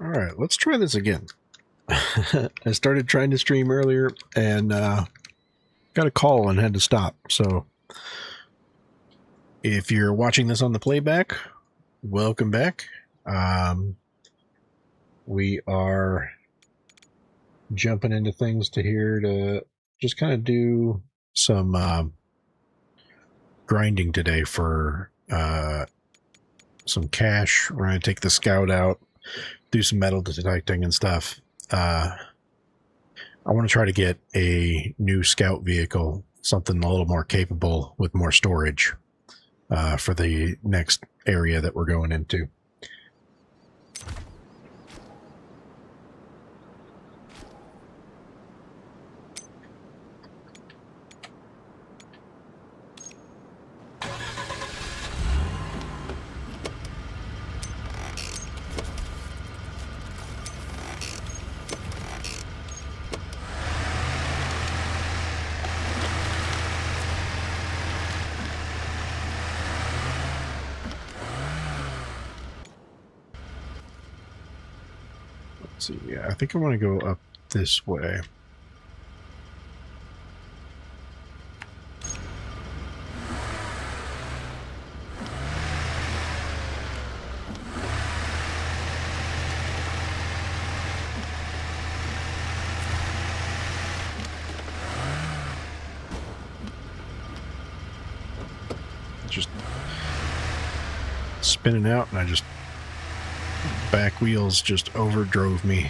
Alright, let's try this again. I started trying to stream earlier and got a call and had to stop. So if you're watching this on the playback, welcome back. We are jumping into things to here to just kind of do some grinding today for some cash. We're going to take the scout out, do some metal detecting and stuff. I want to try to get a new scout vehicle, something a little more capable with more storage for the next area that we're going into. Let's see, yeah, I think I want to go up this way. Just spinning out, and I just back wheels just overdrove me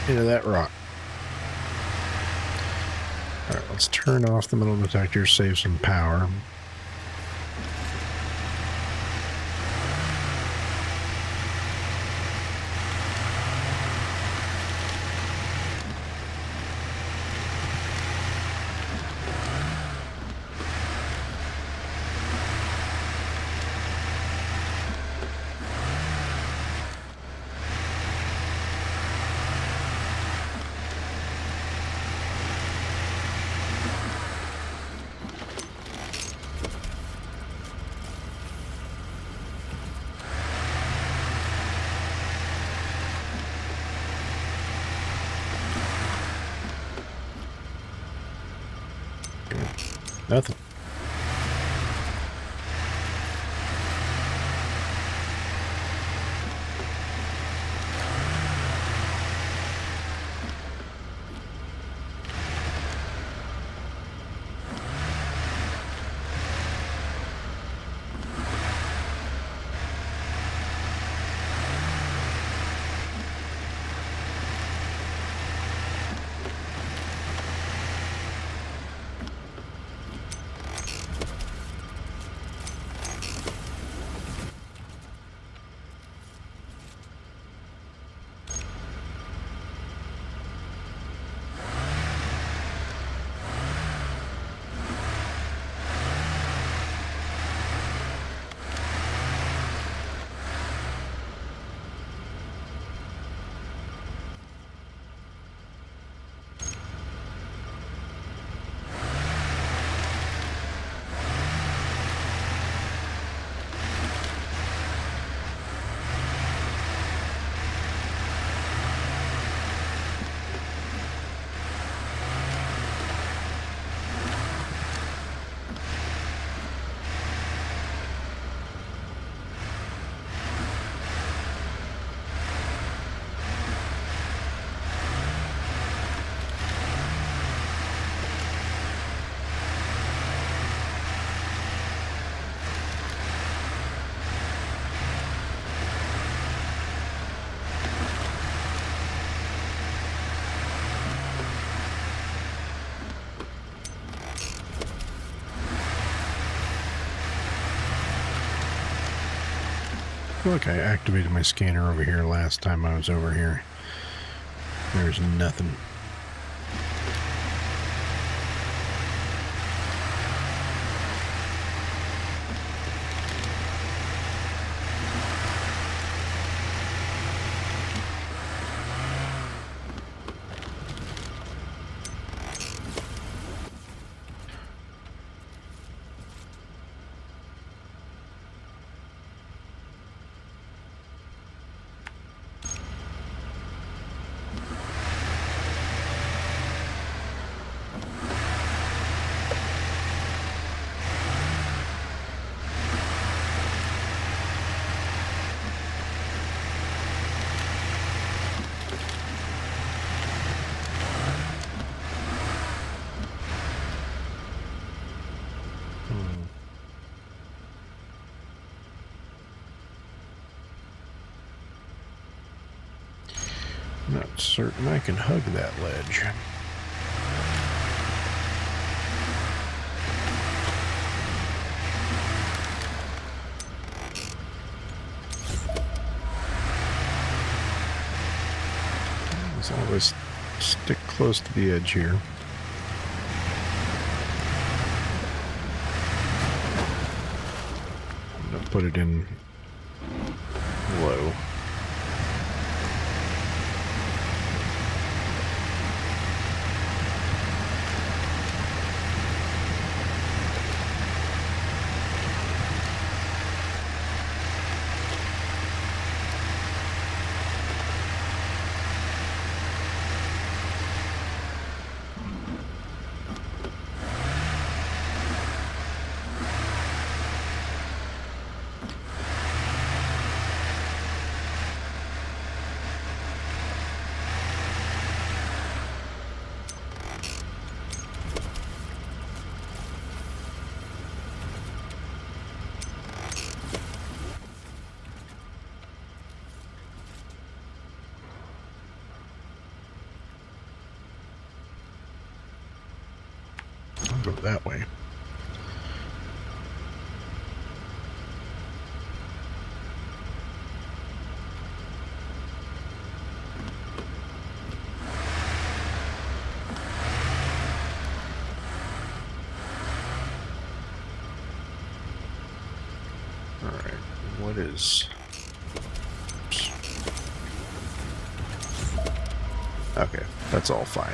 into that rock. All right, let's turn off the metal detector, save some power. Nothing. Look, I activated my scanner over here last time I was over here. There's nothing. Not certain I can hug that ledge. Let's always stick close to the edge here. I'm going to put it in low. Go that way. All right, what is... Oops. Okay, that's all fine.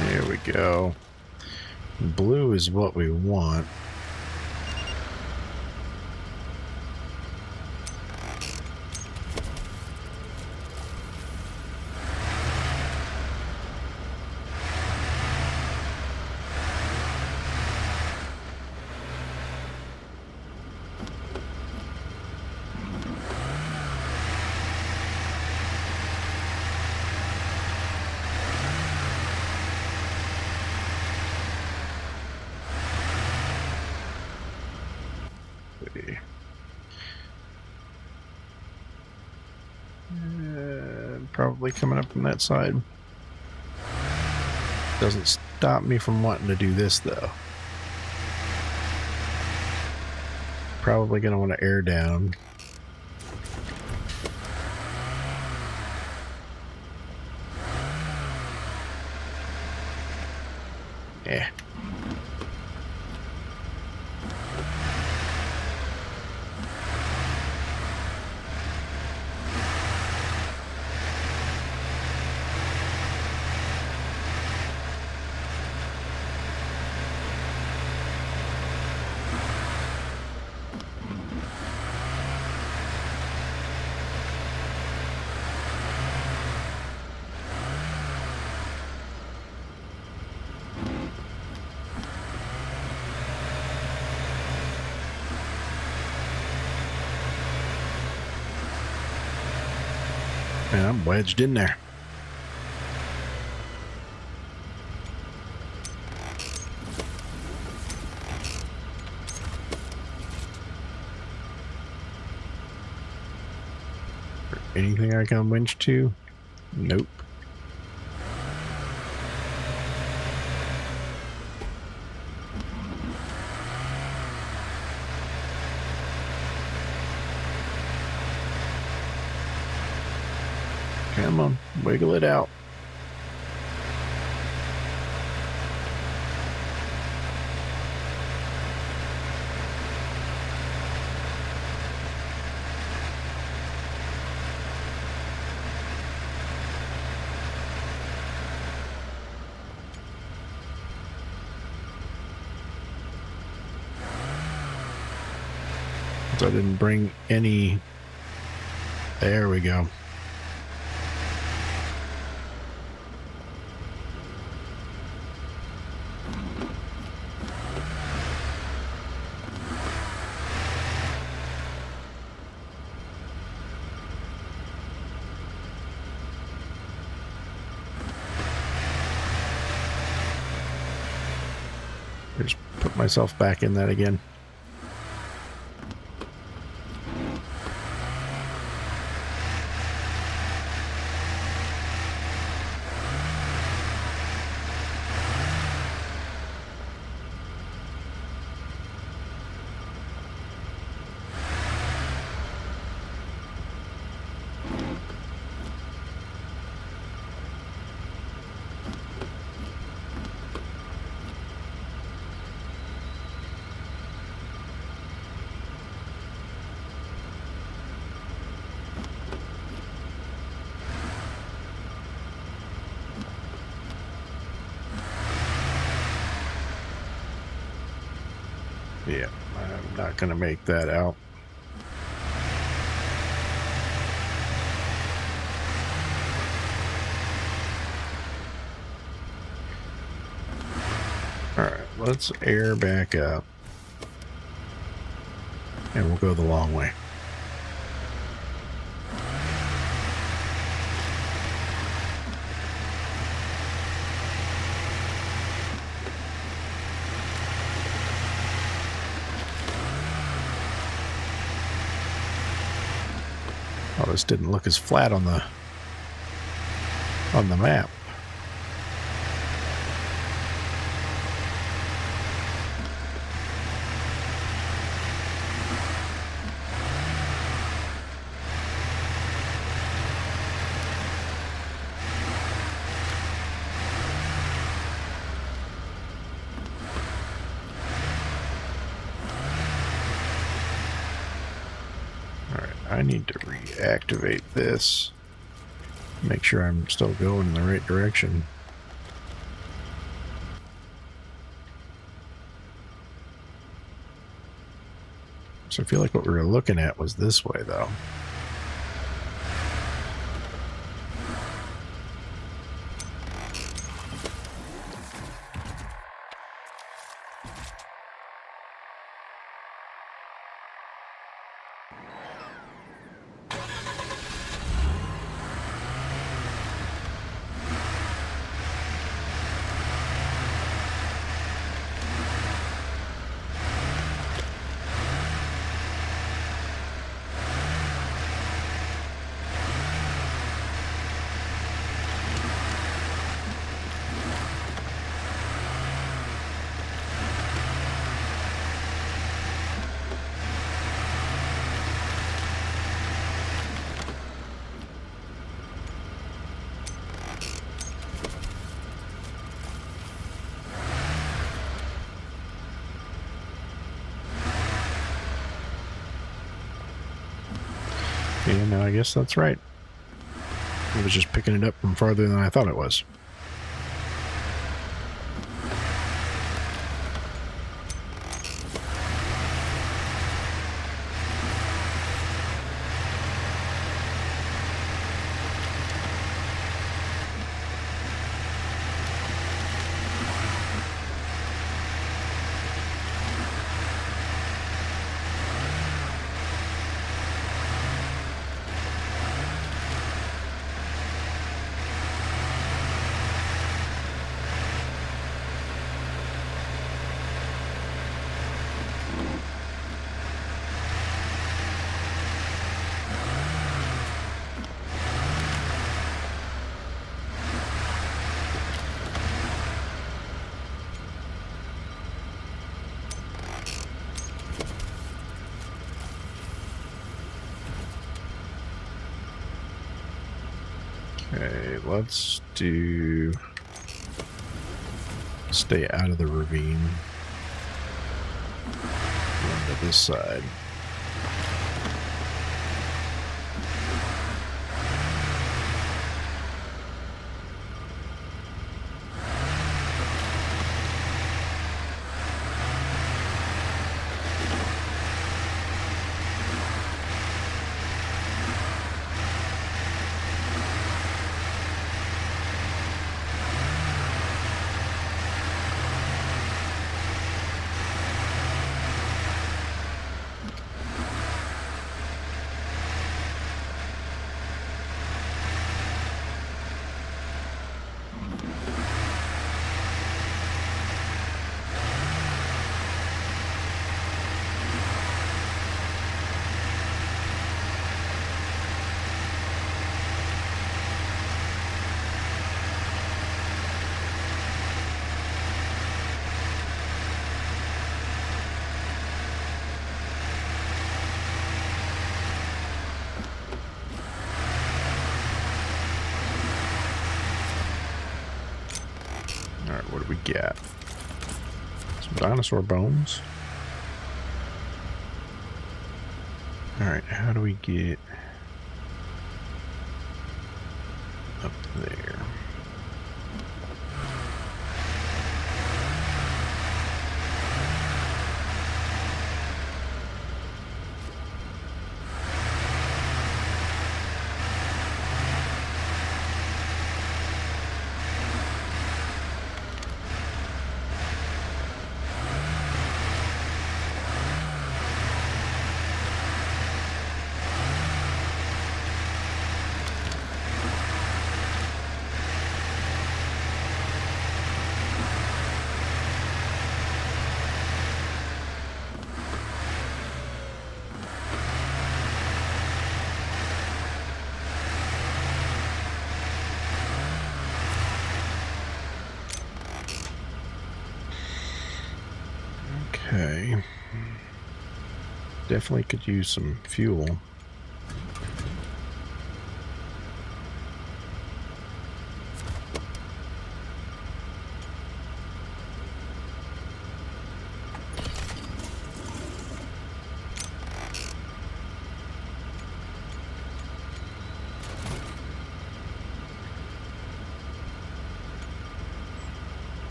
There we go. Blue is what we want. Probably coming up from that side. Doesn't stop me from wanting to do this though. Probably going to want to air down. Yeah. Man, I'm wedged in there. Anything I can winch to? Nope. Come on, wiggle it out. So I didn't bring any. There we go. Just put myself back in that again. Yeah, I'm not going to make that out. All right, let's air back up. And we'll go the long way. Oh, this didn't look as flat on the map. I need to reactivate this. Make sure I'm still going in the right direction. So I feel like what we were looking at was this way, though. Yeah, no, I guess that's right. It was just picking it up from farther than I thought it was. Okay, let's do stay out of the ravine. Run to this side. we get? Some dinosaur bones. Alright, how do we get up there? Okay. Definitely could use some fuel.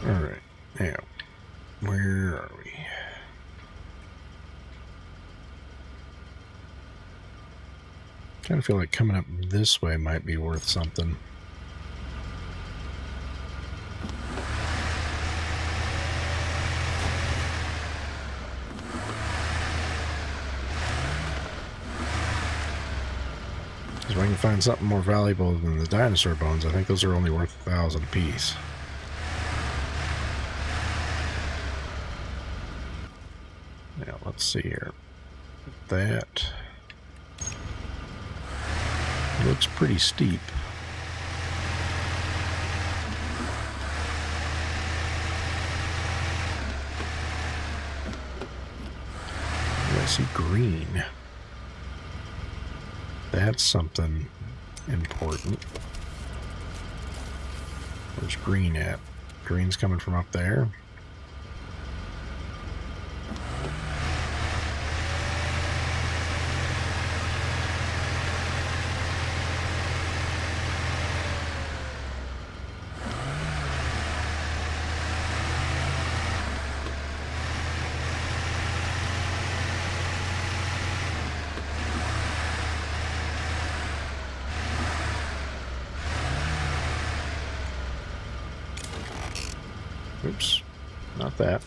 Alright, now, where are we? Kind of feel like coming up this way might be worth something. Because if I can find something more valuable than the dinosaur bones, I think those are only worth 1,000 apiece. Now, let's see here. That looks pretty steep. I see green. That's something important. Where's green at? Green's coming from up there. Oops, not that.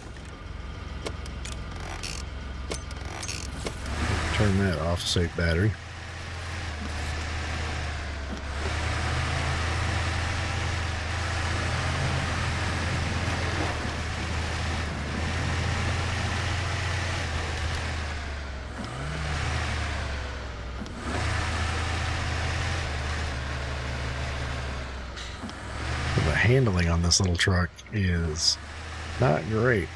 Turn that off to save battery. The handling on this little truck is not great.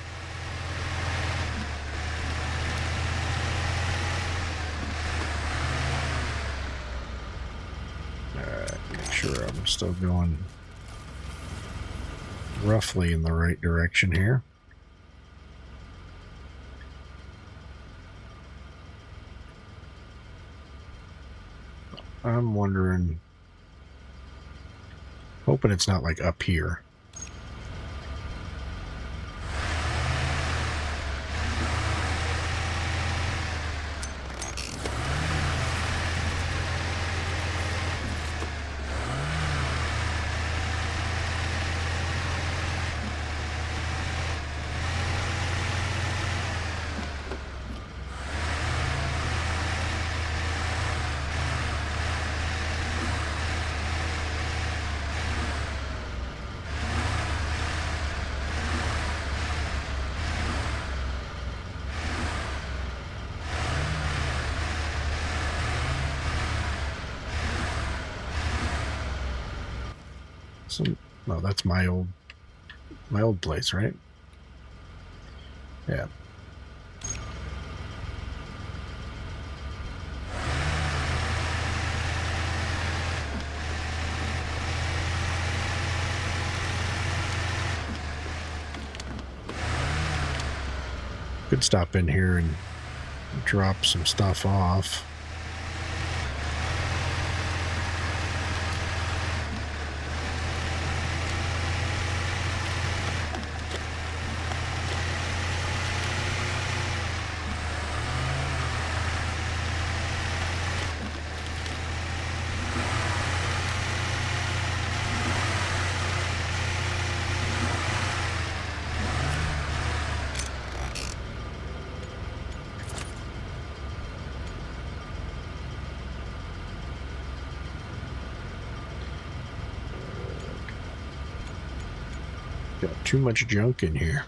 Alright, make sure I'm still going roughly in the right direction here. I'm wondering, hoping it's not like up here. No, that's my old place, right? Yeah. Could stop in here and drop some stuff off. Got too much junk in here.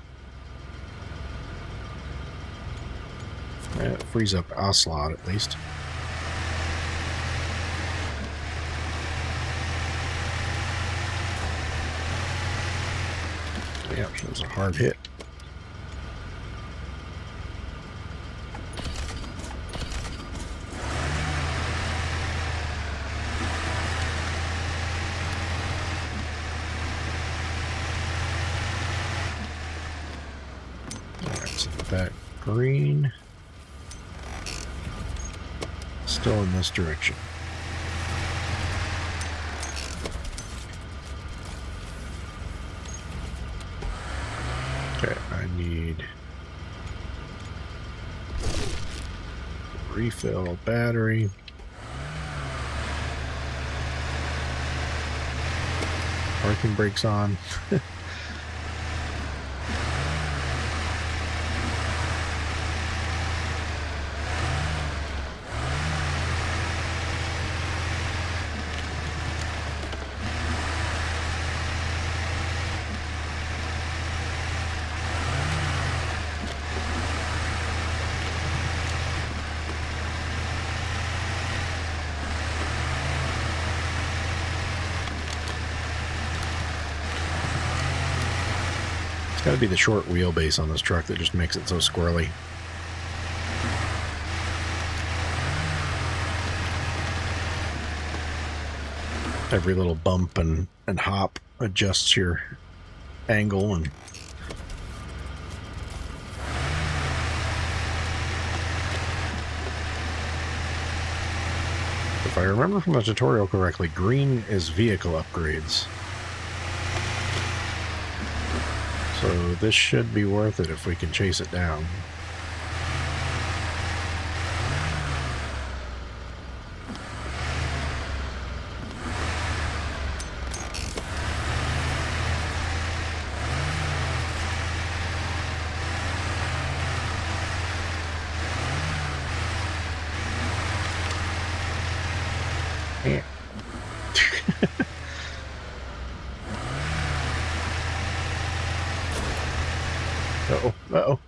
That frees up a slot at least. Yeah, that was a hard hit. That green still in this direction. Okay, I need refill battery. Parking brakes on. It's got to be the short wheelbase on this truck that just makes it so squirrely. Every little bump and hop adjusts your angle. And if I remember from the tutorial correctly, green is vehicle upgrades. So this should be worth it if we can chase it down. Yeah. Uh-oh, uh-oh.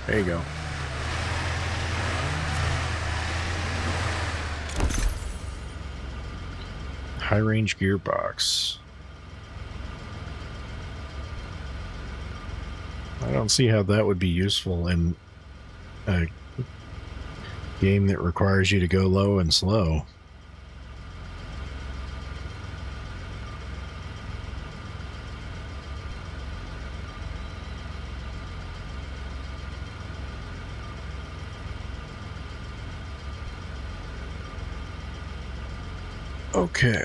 There you go. High range gearbox. I don't see how that would be useful in a game that requires you to go low and slow. Okay,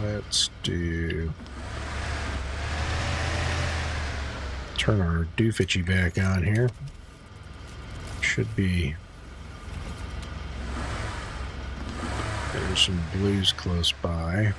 let's turn our doofitchy back on here. Should be, there's some blues close by.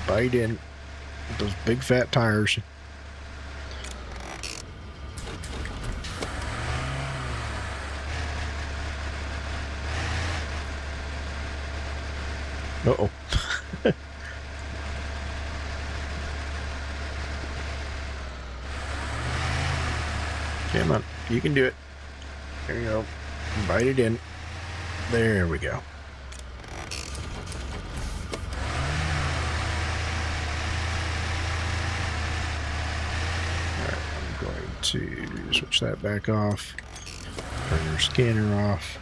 Bite in with those big fat tires. Uh-oh. Come on, you can do it. There you go. Invite it in. There we go. Alright, I'm going to switch that back off. Turn your scanner off.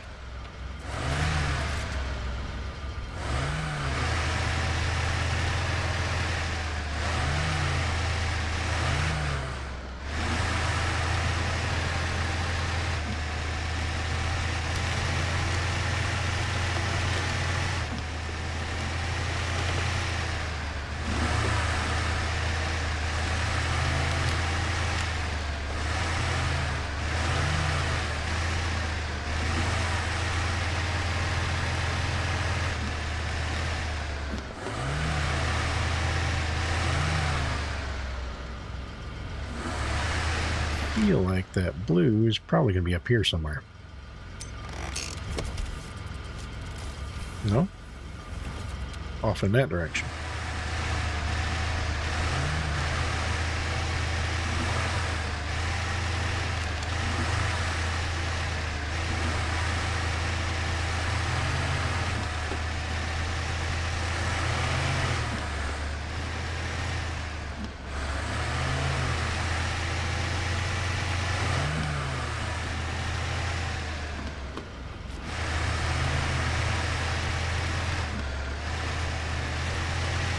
Feel like that blue is probably going to be up here somewhere. No? Off in that direction.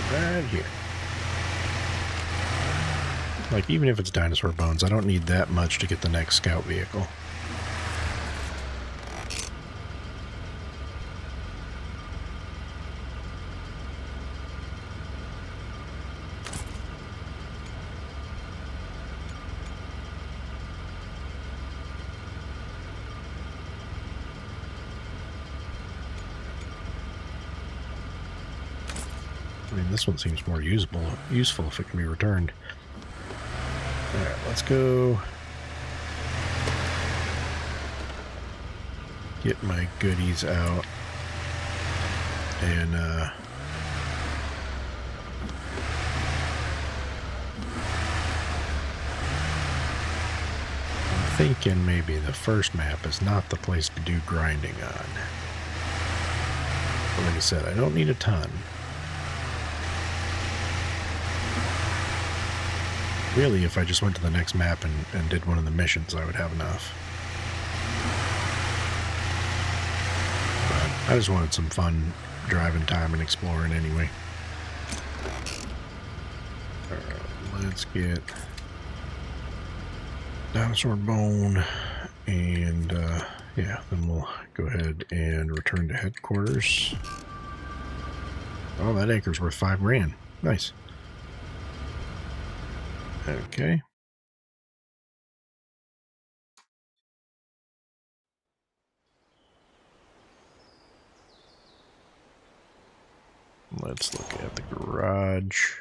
Right here. Like, even if it's dinosaur bones, I don't need that much to get the next scout vehicle. I mean, this one seems more useful if it can be returned. Alright, let's go get my goodies out and I'm thinking maybe the first map is not the place to do grinding on. But like I said, I don't need a ton. Really, if I just went to the next map and did one of the missions, I would have enough. But I just wanted some fun driving time and exploring anyway. Alright, let's get dinosaur bone, and yeah, then we'll go ahead and return to headquarters. Oh, that acre's worth $5 grand. Nice. Okay. Let's look at the garage,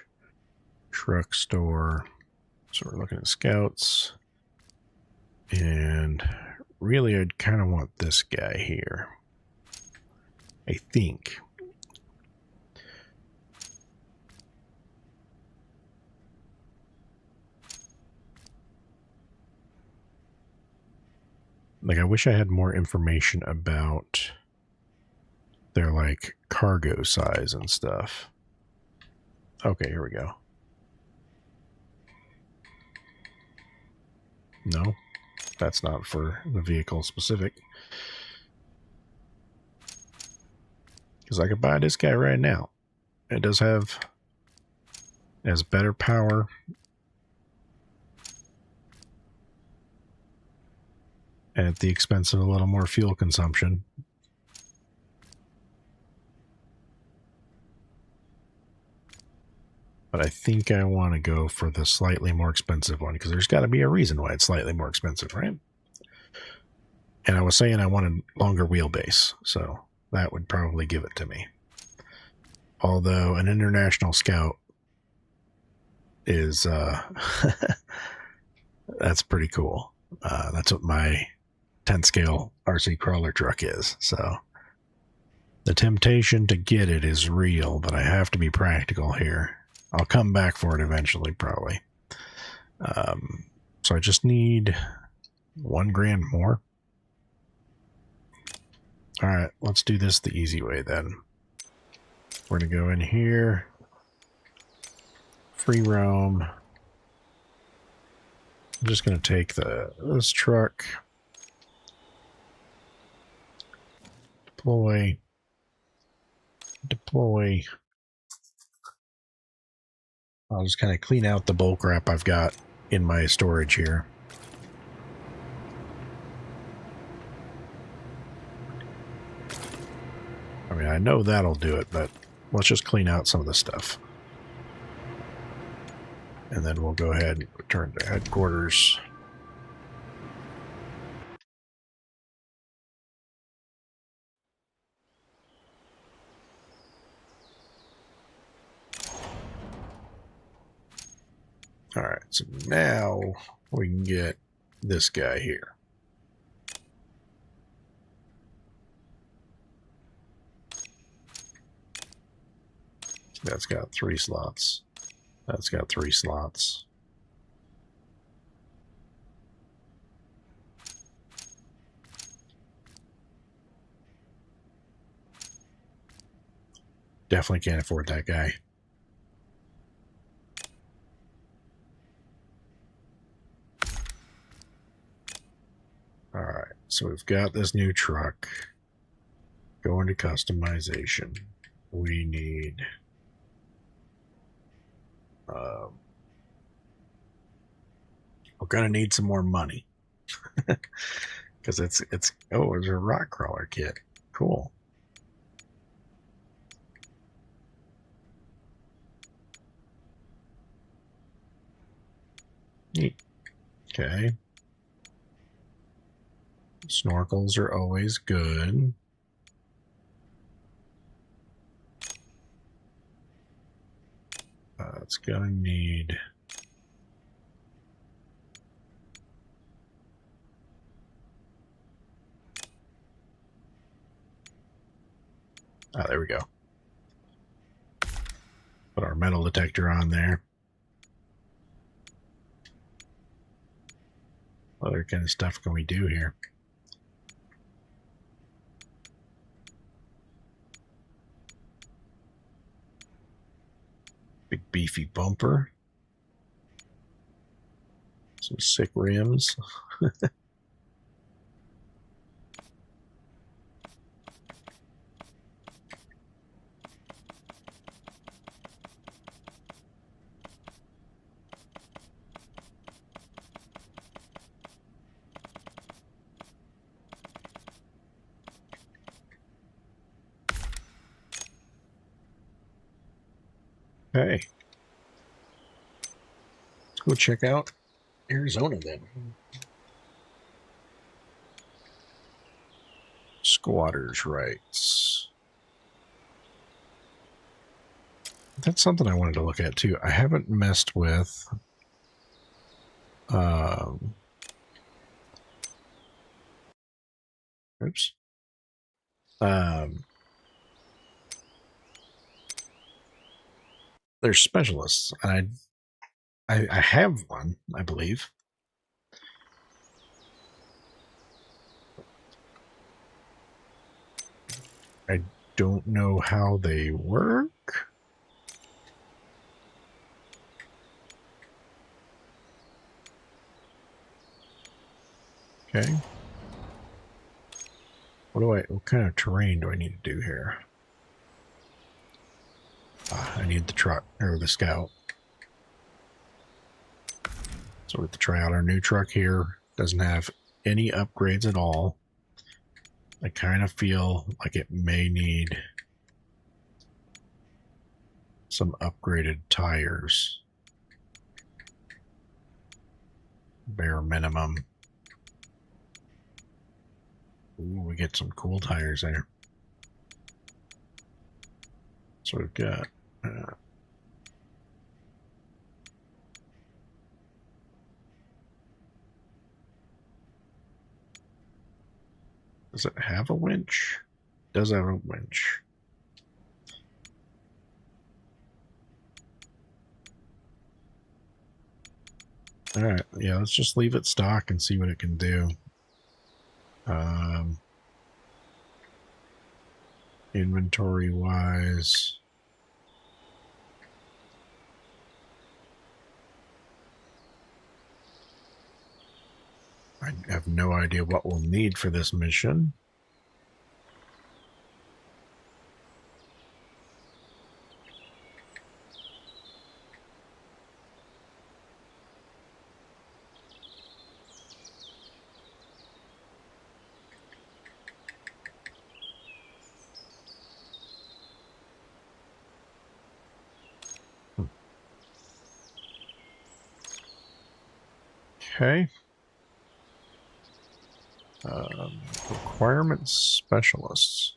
truck store. So we're looking at scouts. And really, I'd kind of want this guy here. I think. Like, I wish I had more information about their, like, cargo size and stuff. Okay, here we go. No, that's not for the vehicle specific. Because I could buy this guy right now. It does have... It has better power. At the expense of a little more fuel consumption. But I think I want to go for the slightly more expensive one, because there's got to be a reason why it's slightly more expensive, right? And I was saying I wanted longer wheelbase, so that would probably give it to me. Although an international scout is, that's pretty cool. That's what my 10 scale RC crawler truck is, so the temptation to get it is real, but I have to be practical here. I'll come back for it eventually, probably. So I just need 1 grand more. All right, let's do this the easy way then. We're going to go in here, free roam. I'm just going to take this truck, deploy. I'll just kind of clean out the bulk wrap I've got in my storage here. I mean, I know that'll do it, but let's just clean out some of the stuff. And then we'll go ahead and return to headquarters. All right, so now we can get this guy here. That's got 3 slots. That's got 3 slots. Definitely can't afford that guy. All right, so we've got this new truck. Go into customization. We need we're gonna need some more money because it's oh, there's a rock crawler kit. Cool. Neat. Okay. Snorkels are always good. It's gonna need there we go. Put our metal detector on there. What other kind of stuff can we do here? Big beefy bumper. Some sick rims. Okay. Let's go check out Arizona then. Squatters' rights. That's something I wanted to look at too. I haven't messed with oops. There's specialists, and I have one, I believe. I don't know how they work. Okay. What kind of terrain do I need to do here? I need the truck, or the scout. So we have to try out our new truck here. Doesn't have any upgrades at all. I kind of feel like it may need some upgraded tires. Bare minimum. Ooh, we get some cool tires there. So we've got does it have a winch? It does have a winch. All right, yeah, let's just leave it stock and see what it can do. Inventory wise, I have no idea what we'll need for this mission. Okay. Requirements specialists.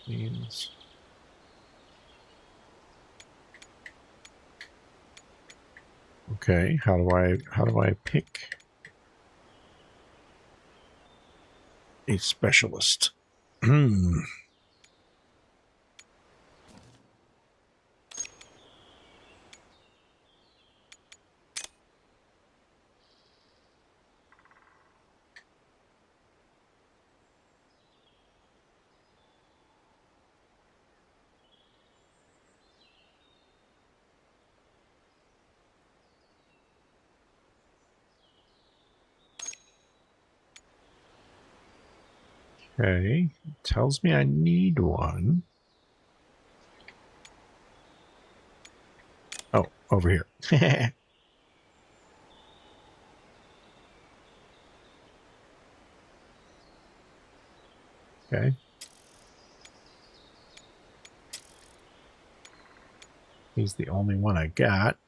Means okay. How do I pick a specialist? Okay, it tells me I need one. Oh, over here. Okay. He's the only one I got.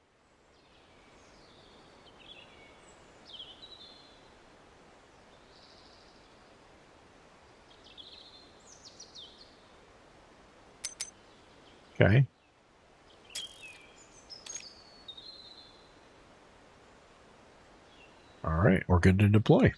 Okay. All right, we're good to deploy.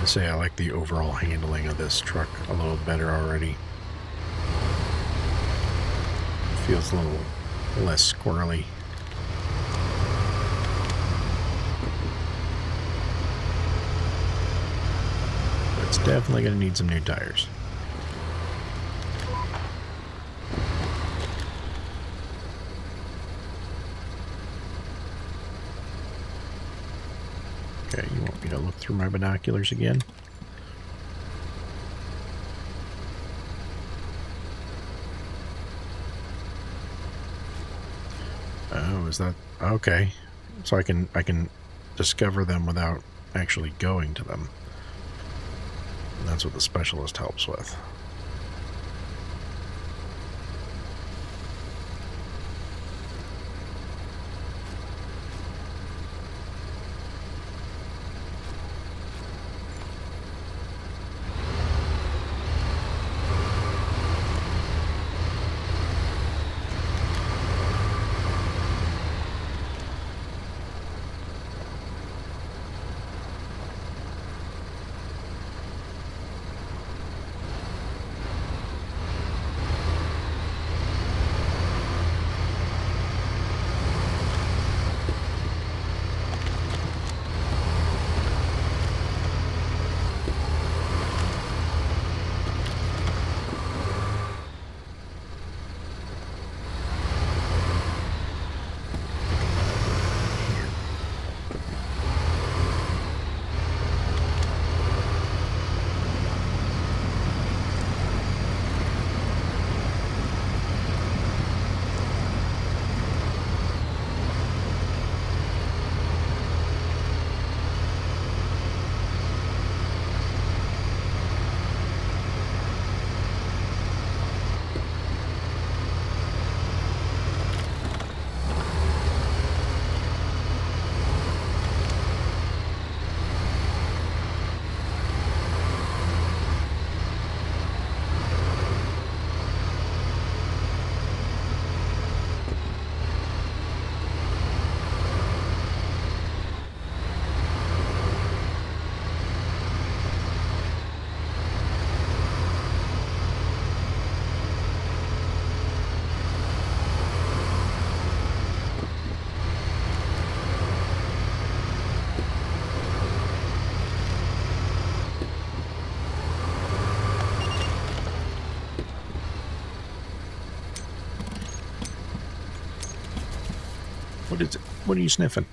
I'd say I like the overall handling of this truck a little better already. It feels a little less squirrely. But it's definitely going to need some new tires. Okay, you want me to look through my binoculars again? Oh, is that okay? So I can discover them without actually going to them. And that's what the specialist helps with. What is it? What are you sniffing?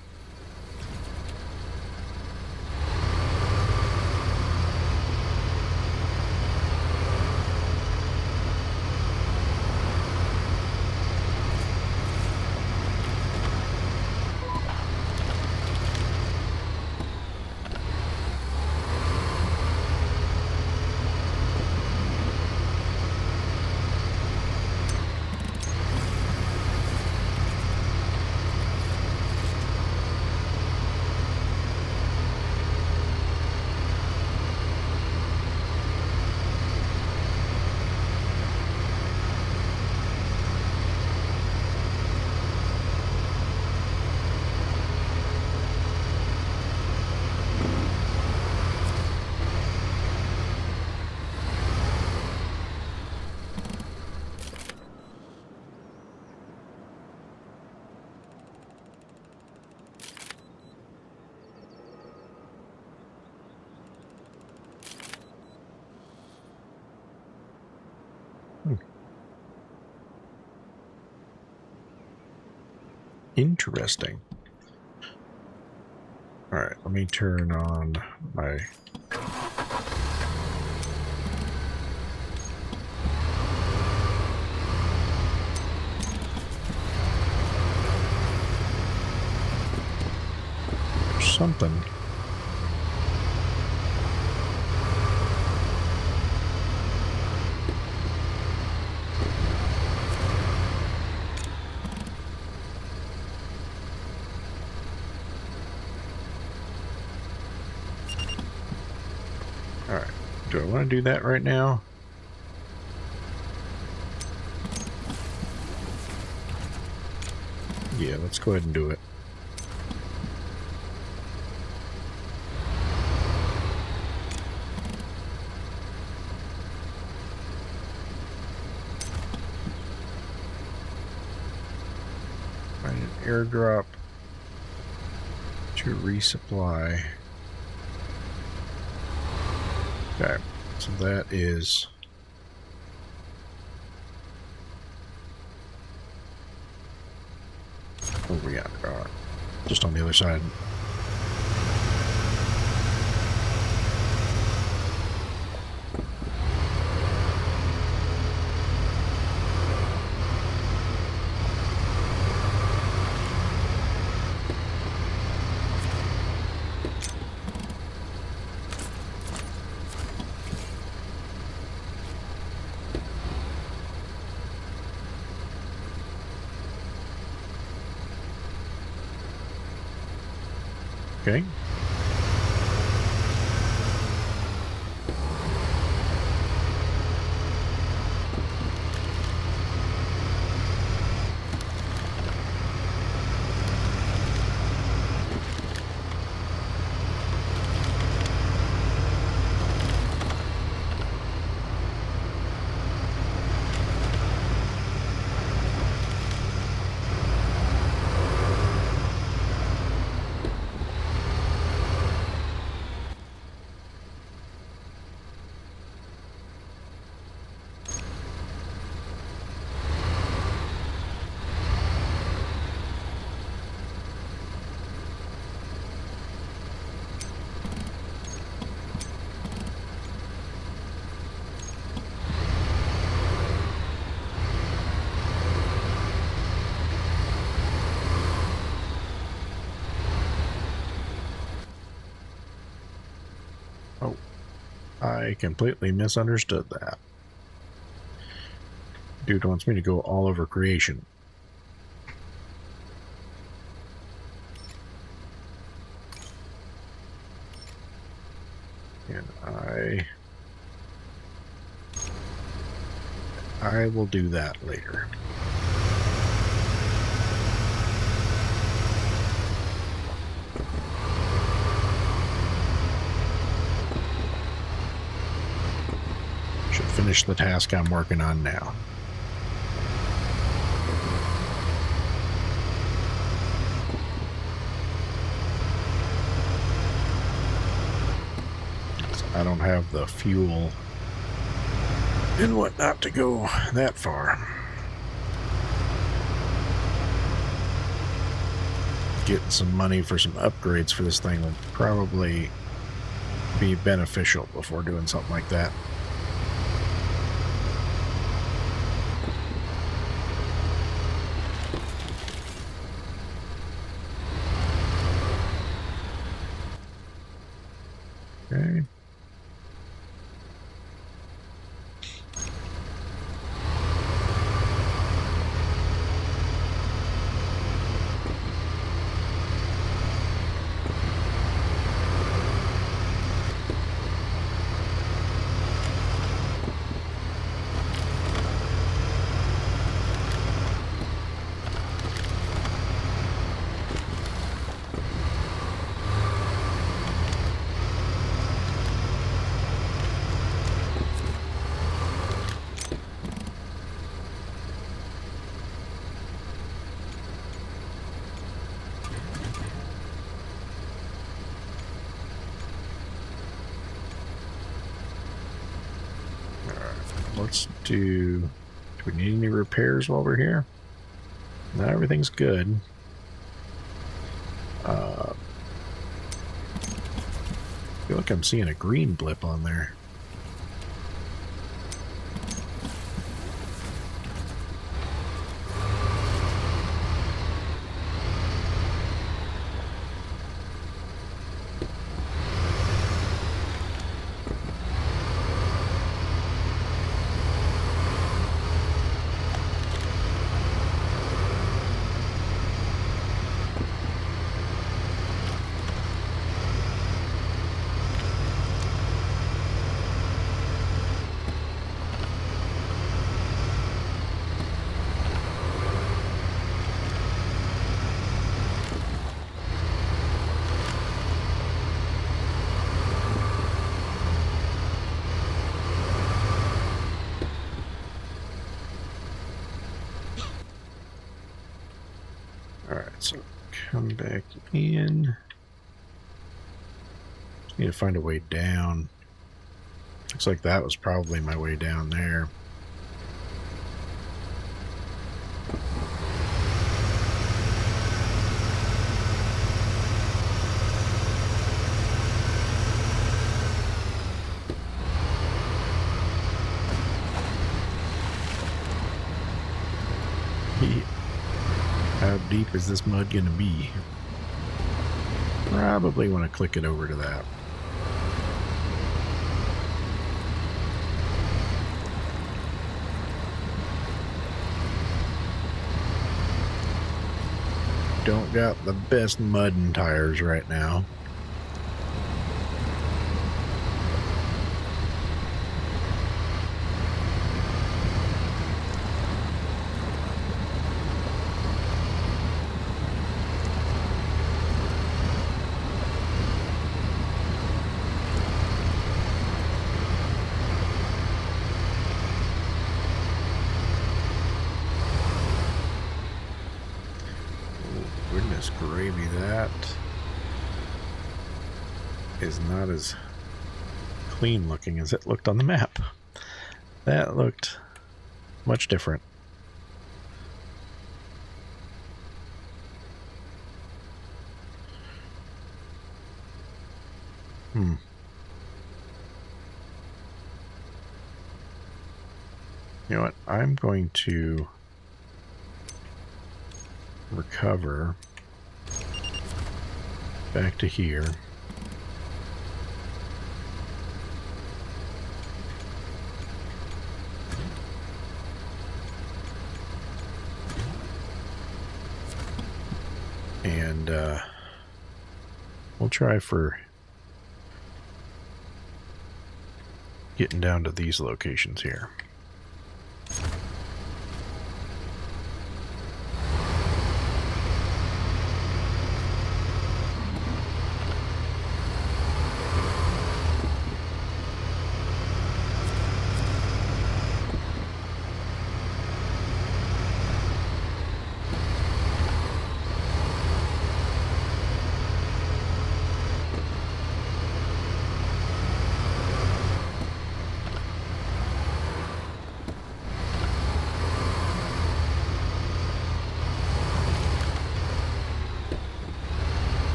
Interesting. All right, let me turn on my... something. All right, do I want to do that right now? Yeah, let's go ahead and do it. Find an airdrop to resupply. Okay, so that is... where we at? Just on the other side. Okay. Oh, I completely misunderstood that. Dude wants me to go all over creation. And I will do that later. Should finish the task I'm working on now. I don't have the fuel and whatnot to go that far. getting some money for some upgrades for this thing would probably be beneficial before doing something like that. Okay. Let's do we need any repairs while we're here? No, everything's good. I feel like I'm seeing a green blip on there. So come back in. Just need to find a way down. Looks like that was probably my way down there. How deep is this mud going to be? Probably want to click it over to that. Don't got the best mud and tires right now. Goodness gravy, that is not as clean looking as it looked on the map. That looked much different. You know what? I'm going to recover back to here. And we'll try for getting down to these locations here.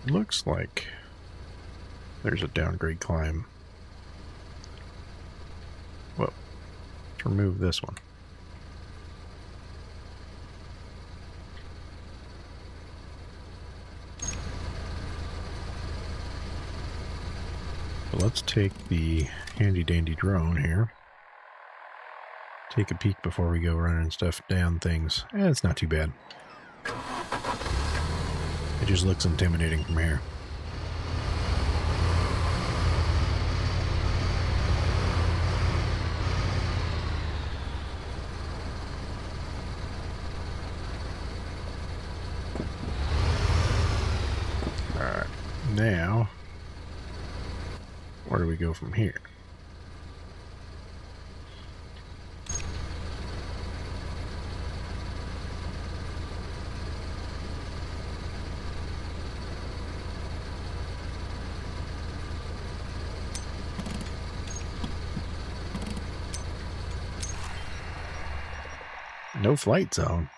looks like there's a downgrade climb. Well, let's remove this one. So let's take the handy dandy drone here. Take a peek before we go running stuff down things. It's not too bad. It just looks intimidating from here. Alright, now, where do we go from here? No flight zone.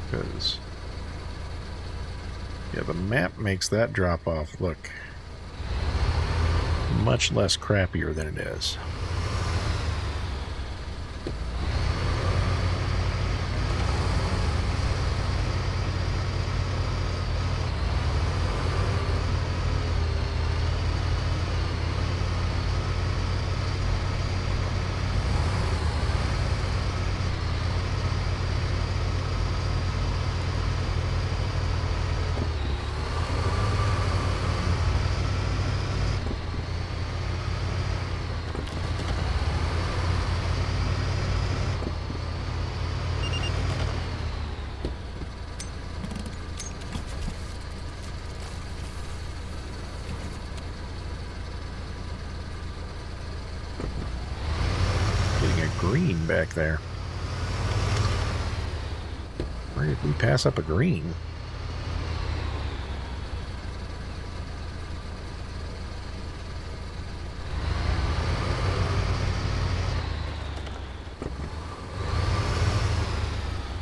Because, yeah, the map makes that drop off look much less crappier than it is. Green back there. Where did we pass up a green?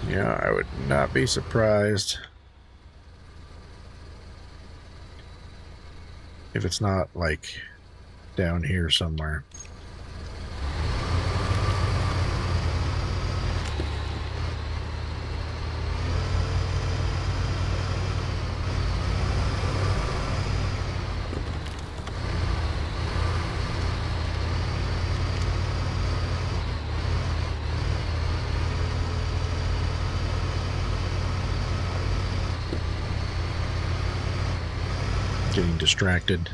Yeah, I would not be surprised if it's not like down here somewhere. Getting distracted.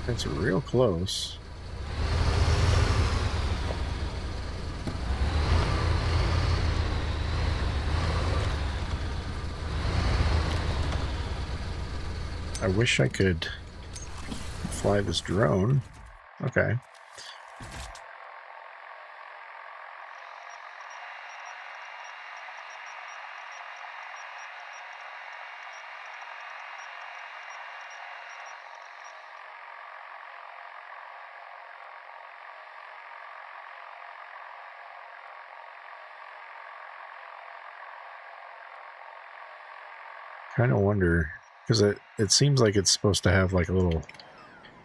It's real close. I wish I could fly this drone. Okay. Kind of wonder, because it seems like it's supposed to have like a little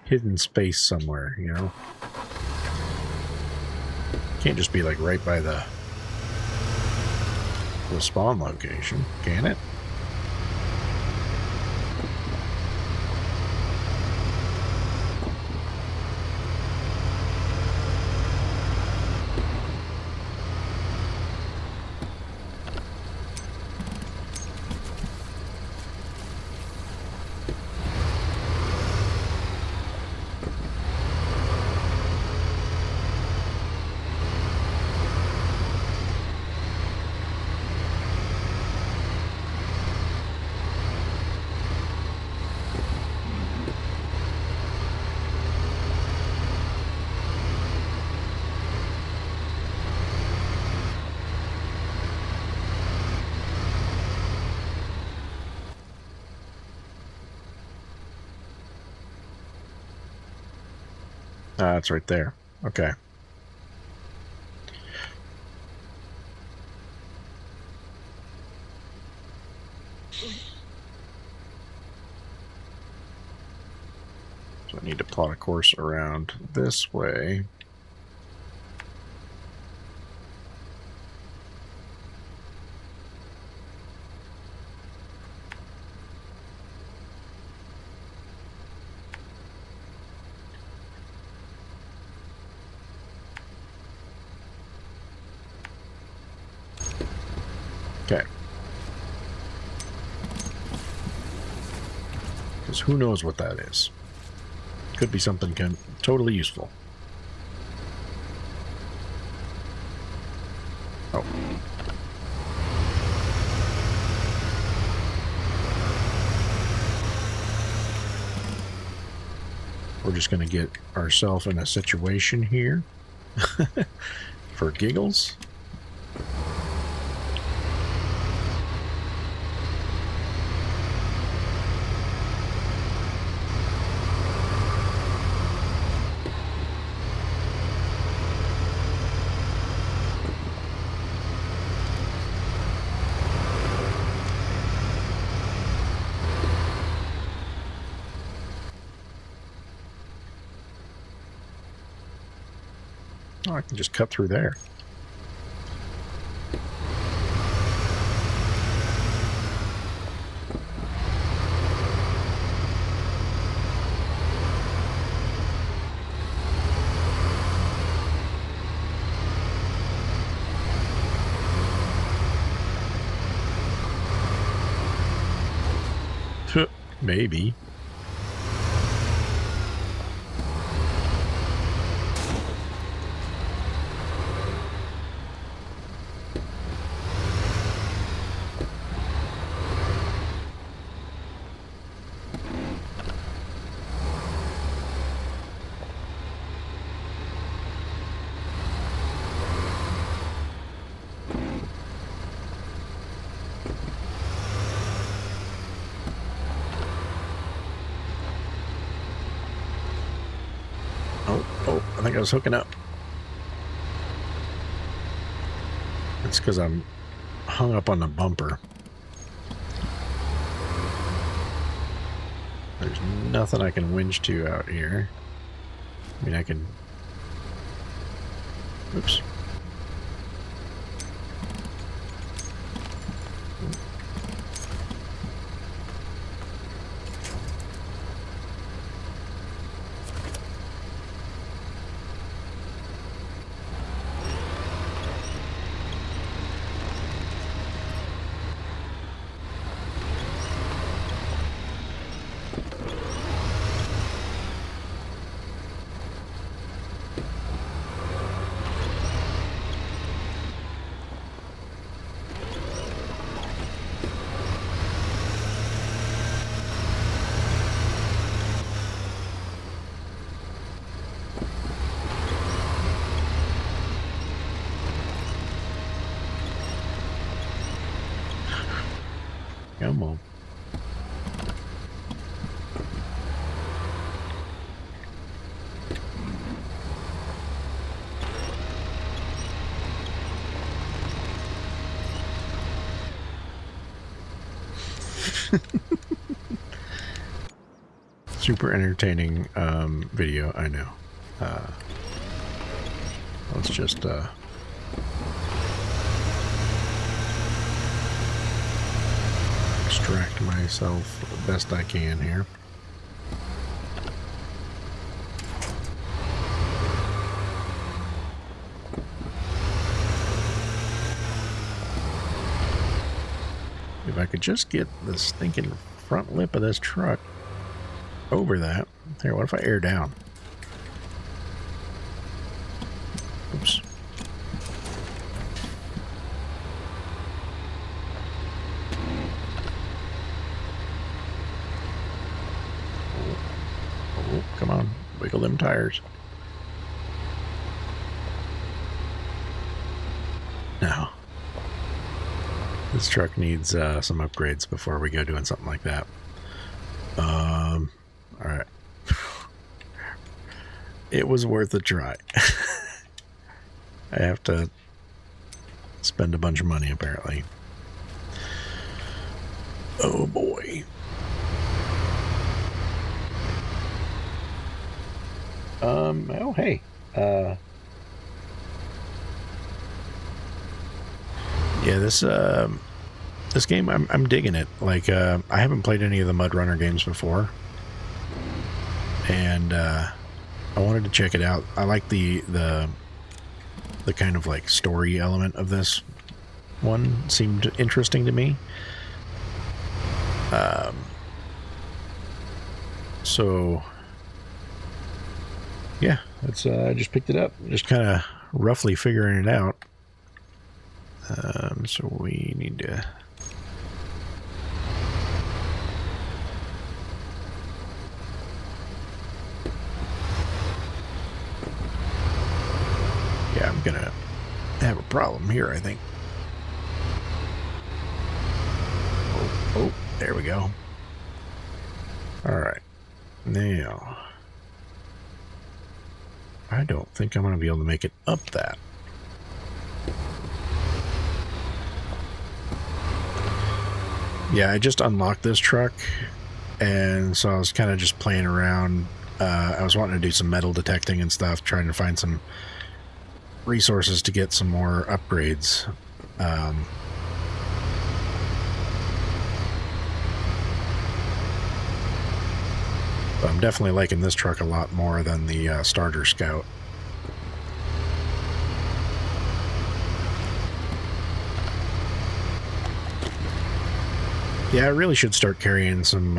hidden space somewhere, you know? Can't just be like right by the spawn location, can it? Ah, it's right there. Okay. So I need to plot a course around this way. Okay. Because who knows what that is. Could be something totally useful. Oh. We're just going to get ourselves in a situation here for giggles. Oh, I can just cut through there. Maybe. I think I was hooking up. It's because I'm hung up on the bumper. There's nothing I can winch to out here. I mean, I can... Oops. Come on. Super entertaining video, I know. Let's just distract myself the best I can here. If I could just get the stinking front lip of this truck over that. Here, what if I air down? Oops. Oh, come on. Wiggle them tires. Now, this truck needs some upgrades before we go doing something like that. Alright. It was worth a try. I have to spend a bunch of money, apparently. Oh, boy. Oh, hey. Yeah, this game, I'm digging it. Like, I haven't played any of the MudRunner games before, and I wanted to check it out. I like the kind of like story element of this one. Seemed interesting to me. So yeah, that's I just picked it up, just kind of roughly figuring it out. So we need to I'm gonna have a problem here, I think. Oh, there we go. Alright. Now, I don't think I'm going to be able to make it up that. Yeah, I just unlocked this truck, and so I was kind of just playing around. I was wanting to do some metal detecting and stuff, trying to find some resources to get some more upgrades. But I'm definitely liking this truck a lot more than the starter Scout. Yeah, I really should start carrying some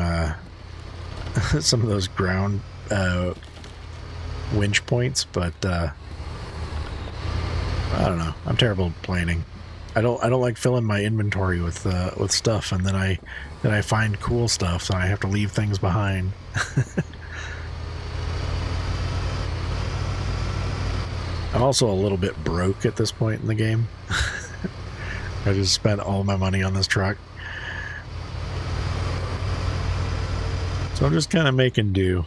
some of those ground winch points, but I don't know. I'm terrible at planning. I don't like filling my inventory with stuff, and then I find cool stuff, so I have to leave things behind. I'm also a little bit broke at this point in the game. I just spent all my money on this truck. So I'm just kind of making do.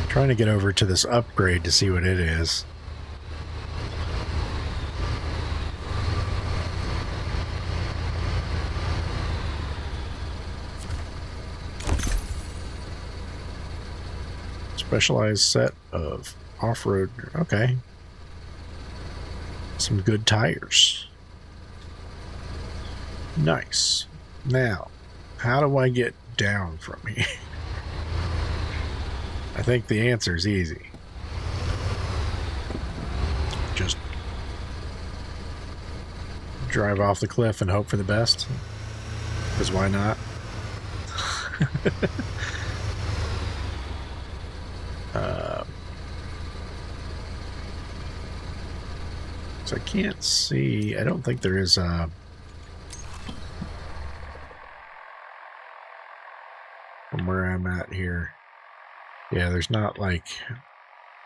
Trying to get over to this upgrade to see what it is. Specialized set of off-road. Okay. Some good tires. Nice. Now, how do I get down from here? I think the answer is easy. Just drive off the cliff and hope for the best. Because why not? So I can't see. I don't think there is a... From where I'm at here. Yeah, there's not like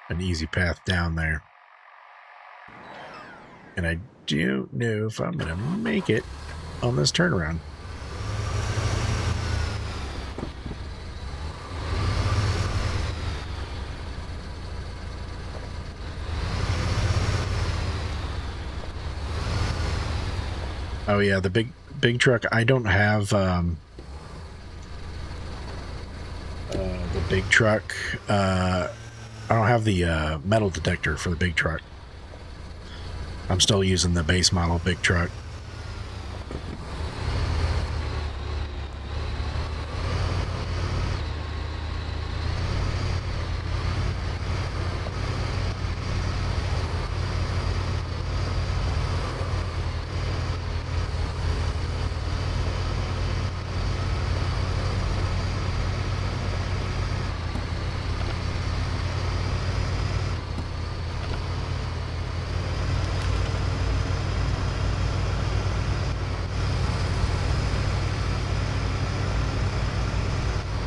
an easy path down there. And I don't know if I'm going to make it on this turnaround. Oh yeah, the big truck. I don't have the big truck. I don't have the metal detector for the big truck. I'm still using the base model big truck.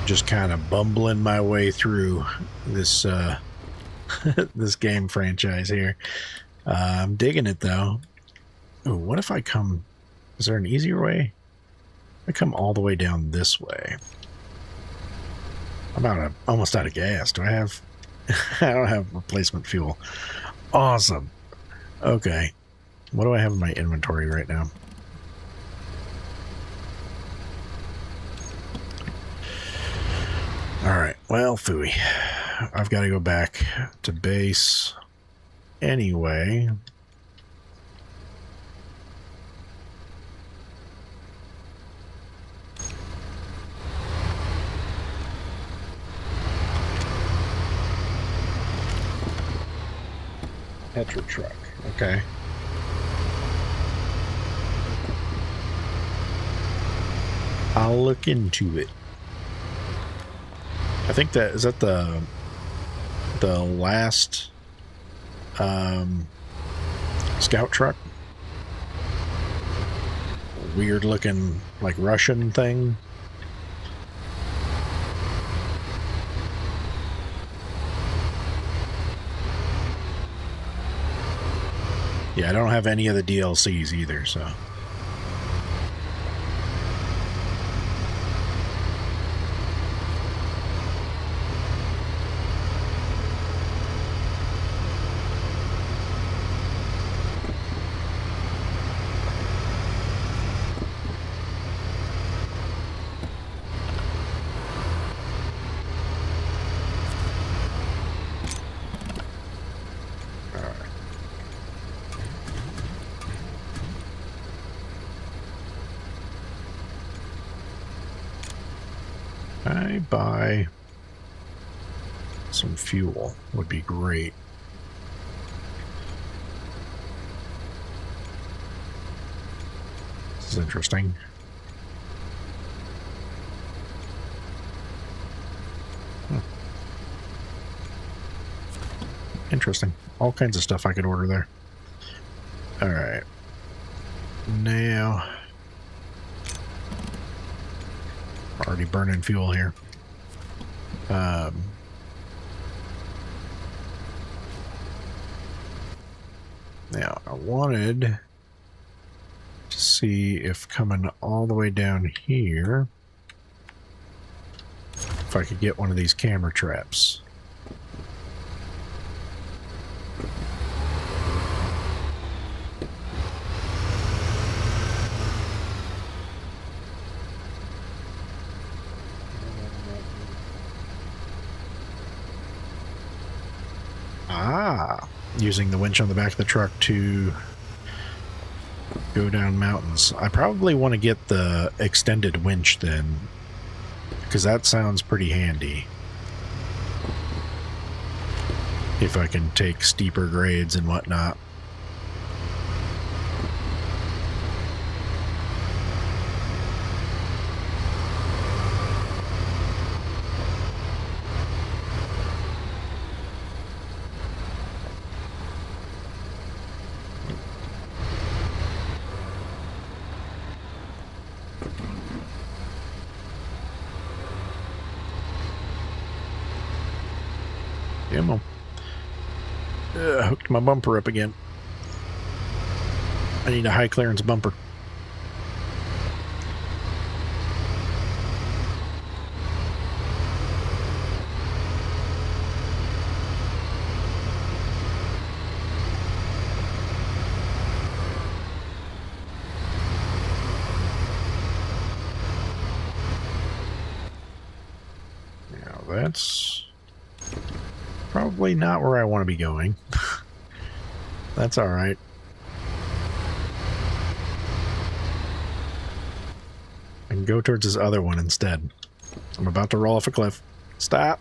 Just kind of bumbling my way through this this game franchise here. I'm digging it though. Ooh, what if I come? Is there an easier way? I come all the way down this way. I'm almost out of gas. Do I have? I don't have replacement fuel. Awesome. Okay. What do I have in my inventory right now? Alright, well, phooey. I've got to go back to base anyway. Petra truck, okay. I'll look into it. I think that is that the last scout truck, weird looking like Russian thing. Yeah, I don't have any of the DLCs either, so. I buy some fuel would be great. This is interesting. Interesting. All kinds of stuff I could order there. All right. Now, already burning fuel here. Now, I wanted to see if coming all the way down here, if I could get one of these camera traps. Using the winch on the back of the truck to go down mountains. I probably want to get the extended winch then, because that sounds pretty handy. If I can take steeper grades and whatnot. Hooked my bumper up again. I need a high clearance bumper. Now that's probably not where I want to be going. That's all right. I can go towards this other one instead. I'm about to roll off a cliff. Stop.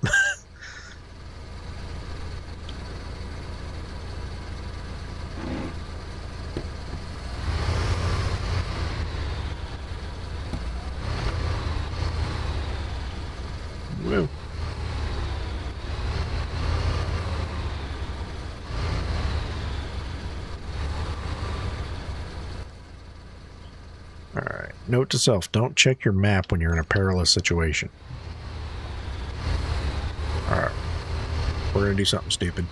Woo. Alright, note to self, don't check your map when you're in a perilous situation. Alright, we're gonna do something stupid.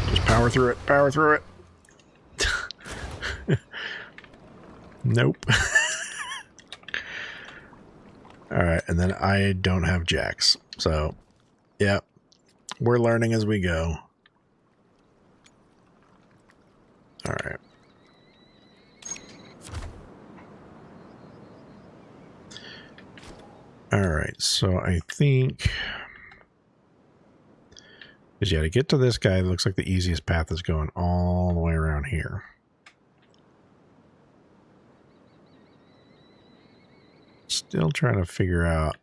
Just power through it, power through it. Nope. Alright, and then I don't have jacks, so, yeah, we're learning as we go. Alright. Alright, so I think... because yeah, to get to this guy, it looks like the easiest path is going all the way around here. Still trying to figure out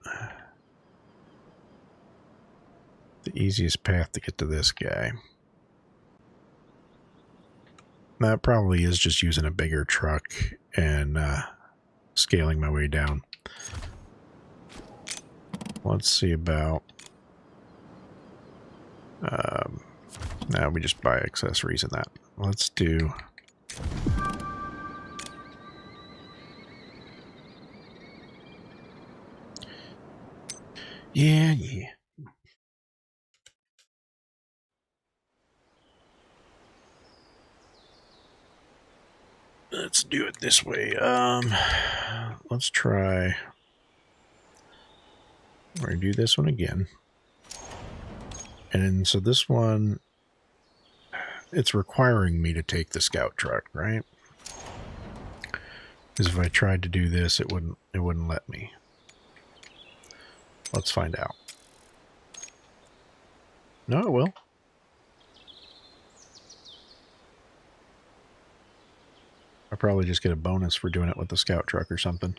the easiest path to get to this guy. That probably is just using a bigger truck and scaling my way down. Let's see about... now we just buy accessories in that. Let's do... yeah. Let's do it this way. Let's try... we're going to do this one again. And so this one, it's requiring me to take the scout truck, right? Because if I tried to do this, it wouldn't let me. Let's find out. No, it will. I'll probably just get a bonus for doing it with the scout truck or something.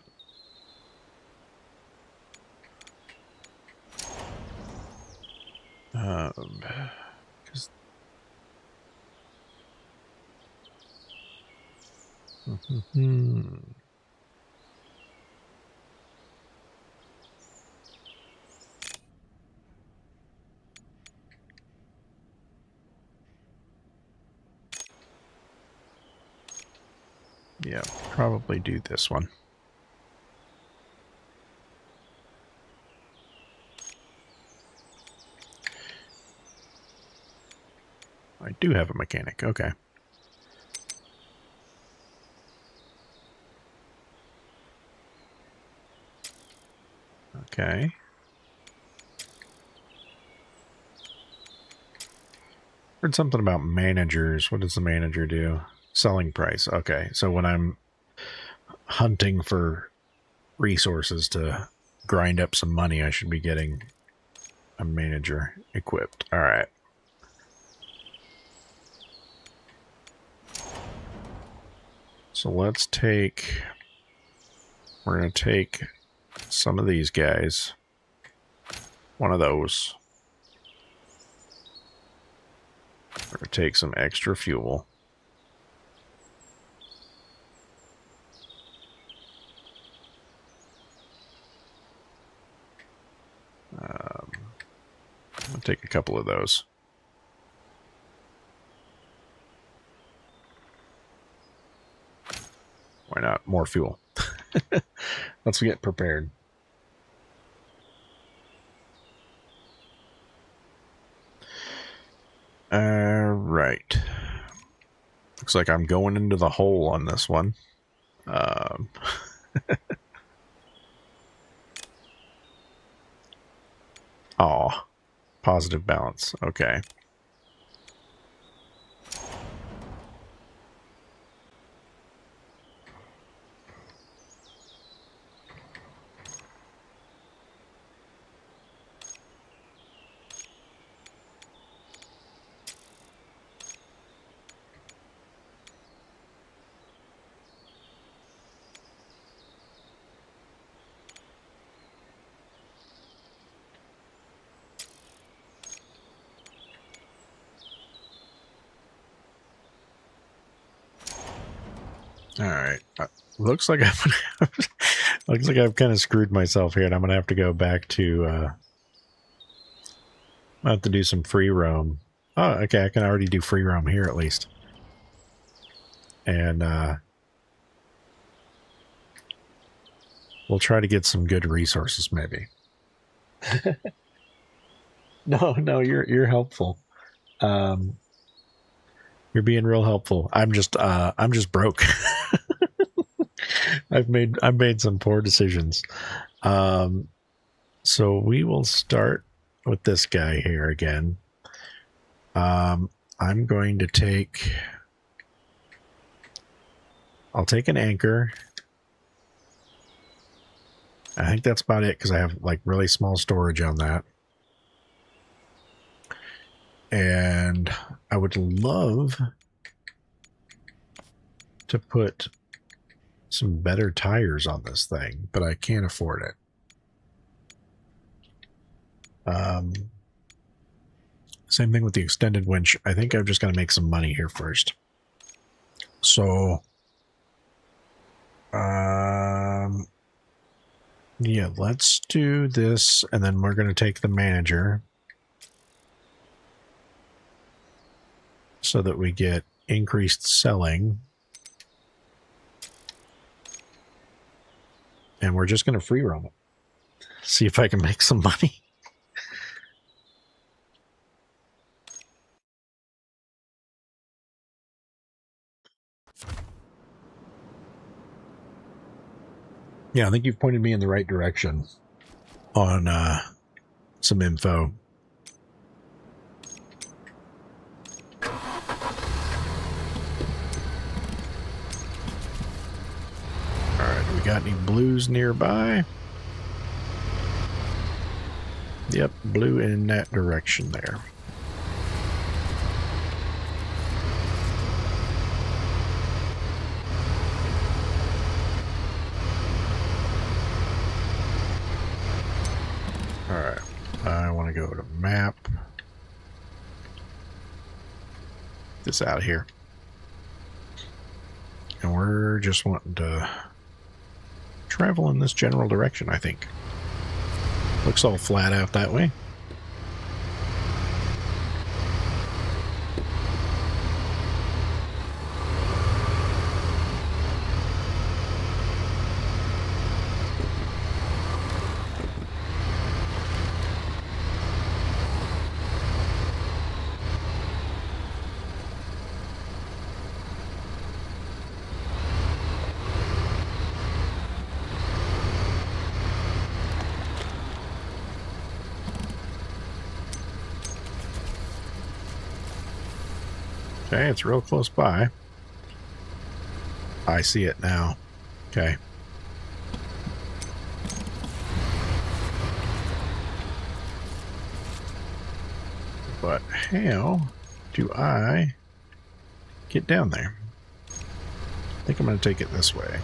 Yeah, probably do this one. I do have a mechanic, okay. Okay. Heard something about managers. What does the manager do? Selling price. Okay, so when I'm hunting for resources to grind up some money, I should be getting a manager equipped. All right. So let's take... we're going to take some of these guys. One of those. We're going to take some extra fuel. I'll take a couple of those. Why not? More fuel. Let's get prepared. Right. Looks like I'm going into the hole on this one. Oh, positive balance. Okay. All right. Looks like looks like I've kind of screwed myself here, and I'm gonna have to go back to. I have to do some free roam. Oh, okay. I can already do free roam here at least, and we'll try to get some good resources, maybe. No, you're helpful. You're being real helpful. I'm just broke. I've made some poor decisions. So we will start with this guy here again. I'm going to take. I'll take an anchor. I think that's about it because I have like really small storage on that. And I would love to put some better tires on this thing, but I can't afford it. Same thing with the extended winch. I think I've just got to make some money here first. So, yeah, let's do this, and then we're going to take the manager so that we get increased selling. And we're just going to free roam it. See if I can make some money. Yeah, I think you've pointed me in the right direction on some info. Alright, do we got any blues nearby? Yep, blue in that direction there. Alright, I want to go to map. Get this out of here. And we're just wanting to travel in this general direction, I think. Looks all flat out that way. Okay, it's real close by. I see it now. Okay. But how do I get down there? I think I'm going to take it this way.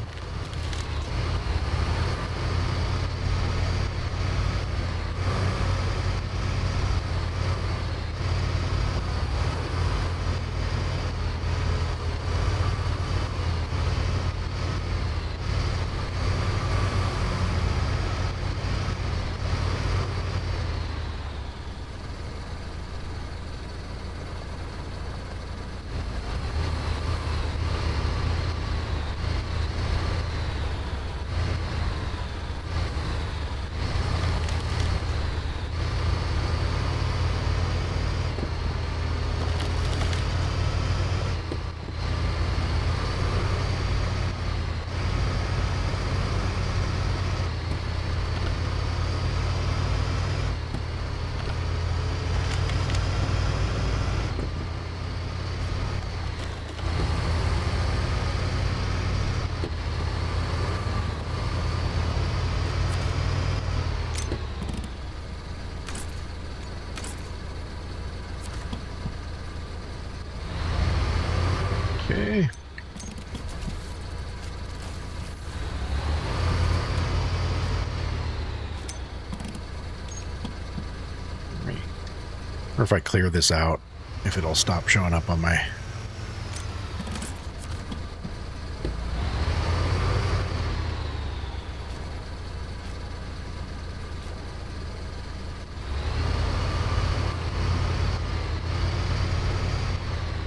Or if I clear this out, if it'll stop showing up on my...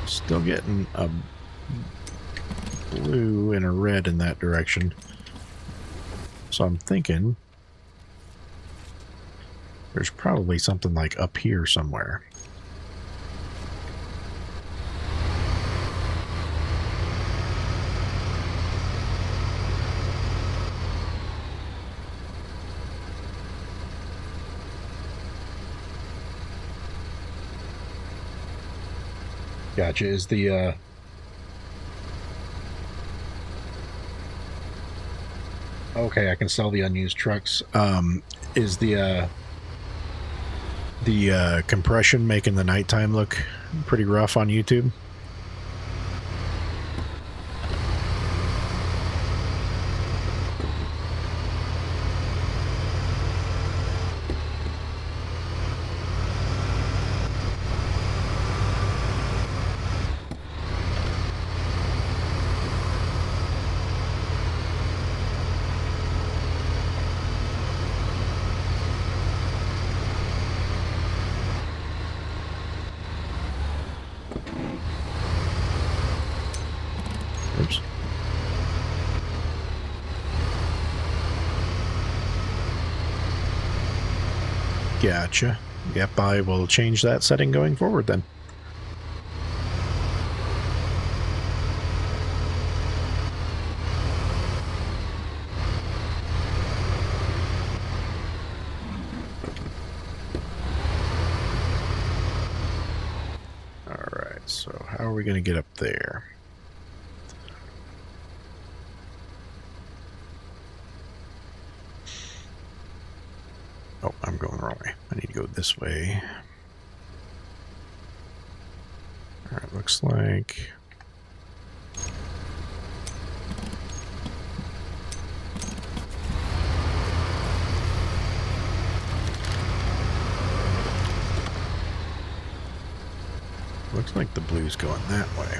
Still getting a blue and a red in that direction. So I'm thinking there's probably something like up here somewhere. Gotcha. Is the okay, I can sell the unused trucks. Is the compression making the nighttime look pretty rough on YouTube? Oops. Gotcha. Yep, I will change that setting going forward then. Alright, so how are we going to get up there? Oh, I'm going the wrong way. I need to go this way. Alright, looks like... Looks like the blue's going that way.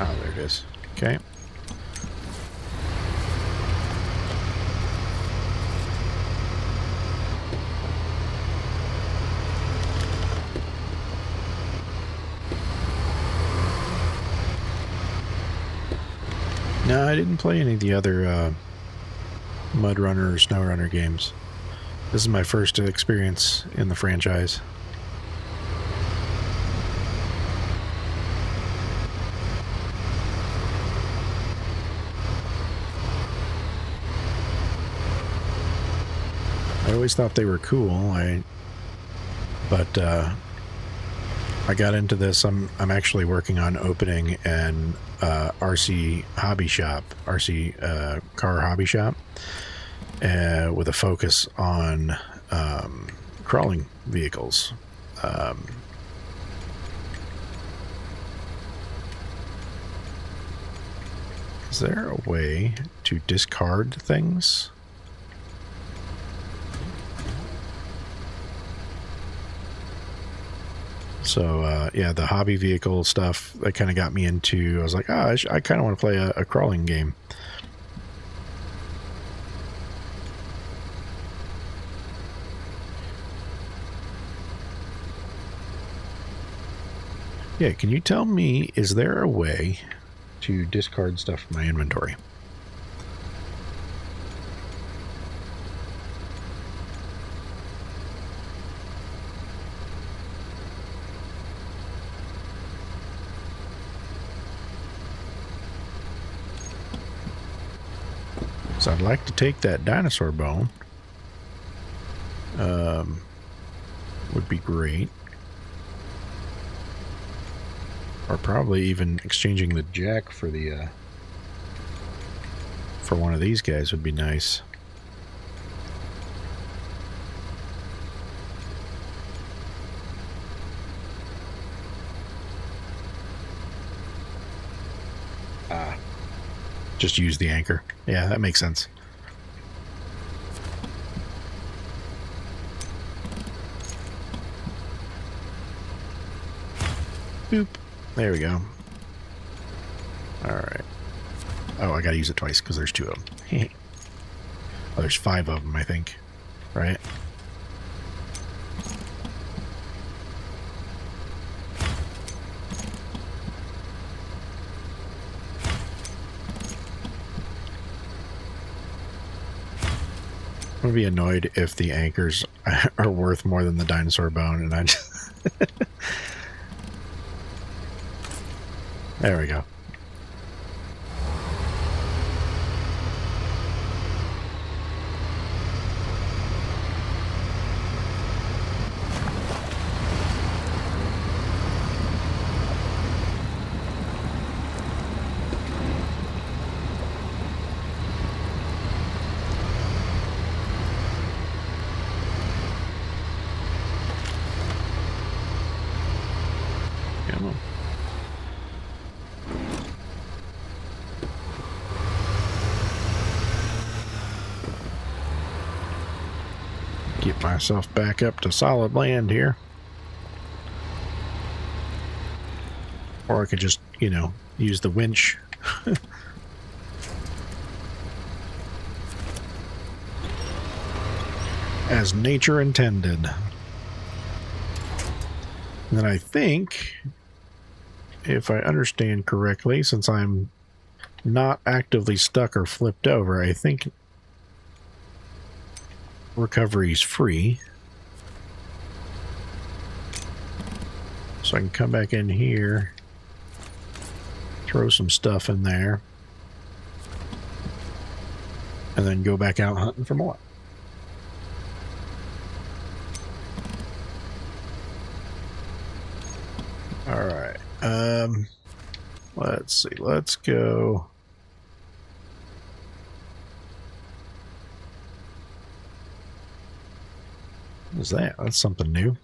Ah, there it is. Okay. No, I didn't play any of the other MudRunner or SnowRunner games. This is my first experience in the franchise. I always thought they were cool. But I got into this. I'm actually working on opening an RC hobby shop, RC car hobby shop, with a focus on crawling vehicles. Is there a way to discard things? So, yeah, the hobby vehicle stuff, that kind of got me into, I was like, I kind of want to play a crawling game. Yeah, can you tell me, is there a way to discard stuff from my inventory? So I'd like to take that dinosaur bone. Would be great. Or probably even exchanging the jack for the for one of these guys would be nice. Just use the anchor. Yeah, that makes sense. Boop. There we go. Alright. Oh, I gotta use it twice because there's 2 of them. Oh, there's 5 of them, I think. Right? I'm gonna be annoyed if the anchors are worth more than the dinosaur bone, and I just... There we go. Come on. Get myself back up to solid land here. Or I could just, you know, use the winch. As nature intended. And then I think, if I understand correctly, since I'm not actively stuck or flipped over, I think recovery's free. So I can come back in here, throw some stuff in there, and then go back out hunting for more. All right. Let's see. Let's go. What is that? That's something new.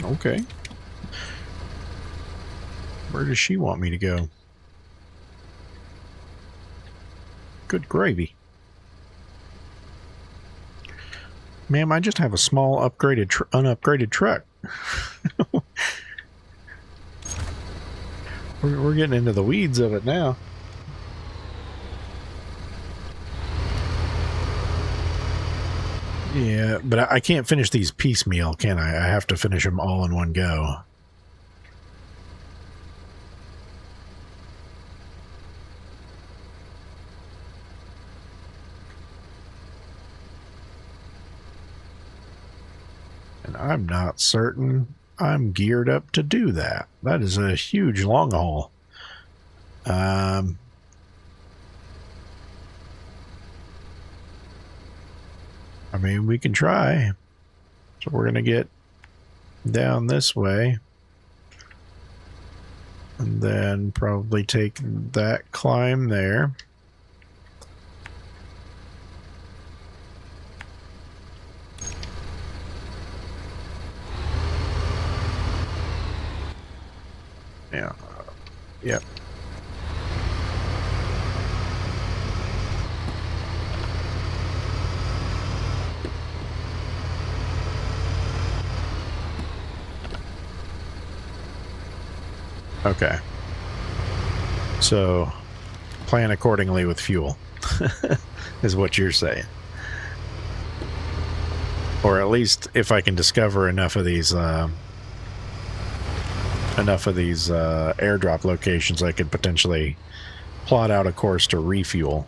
Okay. Where does she want me to go? Good gravy. Ma'am, I just have a small unupgraded truck. We're getting into the weeds of it now. Yeah, but I can't finish these piecemeal, can I? I have to finish them all in one go. And I'm not certain I'm geared up to do that. That is a huge long haul. I mean, we can try. So we're going to get down this way. And then probably take that climb there. Yeah. Yep. Okay. So, plan accordingly with fuel, is what you're saying. Or at least if I can discover enough of these airdrop locations, I could potentially plot out a course to refuel.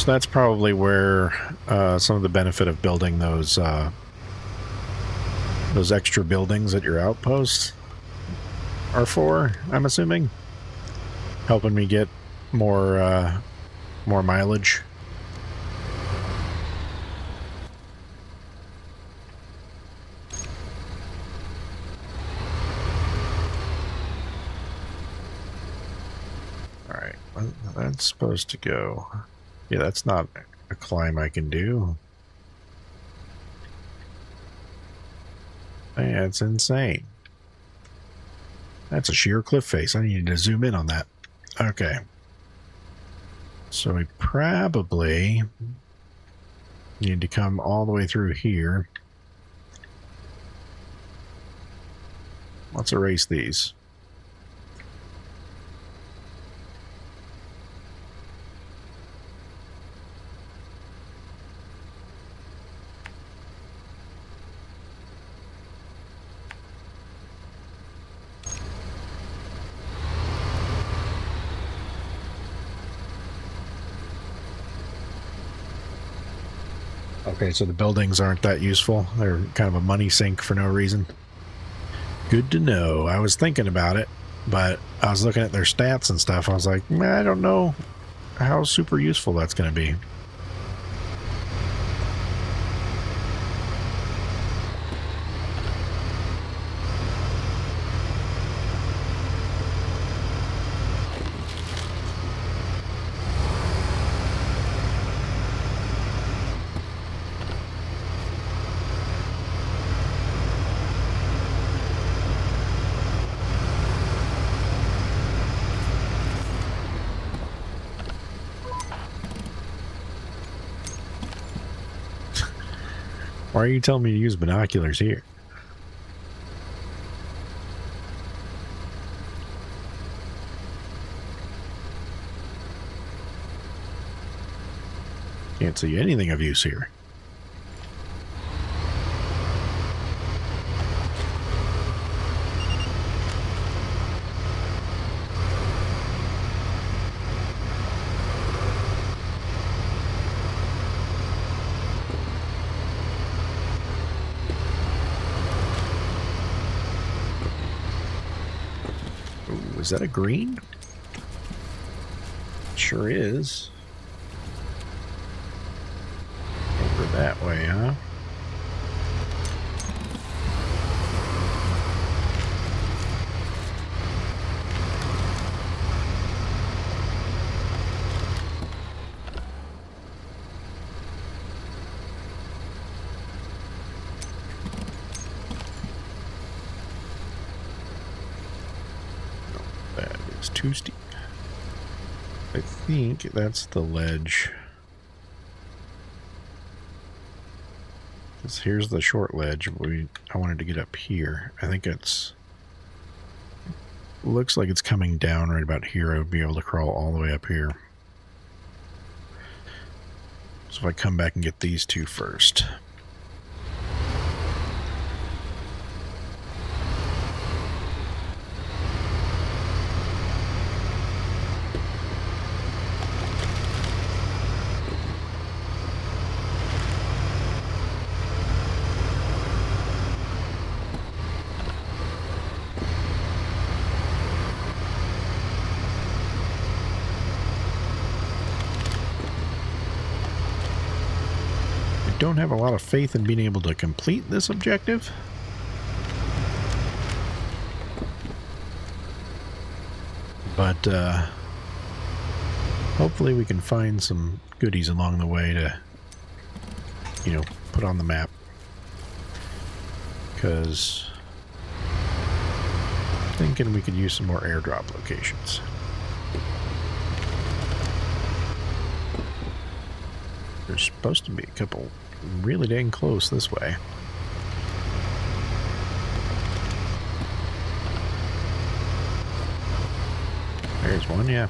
So that's probably where some of the benefit of building those extra buildings at your outposts are for, I'm assuming. Helping me get more mileage. Alright, well, that's supposed to go. Yeah, that's not a climb I can do. That's insane. That's a sheer cliff face. I need to zoom in on that. Okay. So we probably need to come all the way through here. Let's erase these. Okay, so the buildings aren't that useful. They're kind of a money sink for no reason. Good to know. I was thinking about it, but I was looking at their stats and stuff. I was like, I don't know how super useful that's going to be. Why are you telling me to use binoculars here? Can't see anything of use here. Is that a green? Sure is. Over that way, huh? Too steep. I think that's the ledge. Here's the short ledge. I wanted to get up here. I think looks like it's coming down right about here. I would be able to crawl all the way up here. So if I come back and get these two first. Don't have a lot of faith in being able to complete this objective. But hopefully we can find some goodies along the way to, you know, put on the map. Because I'm thinking we could use some more airdrop locations. There's supposed to be a couple really dang close this way. There's one, yeah.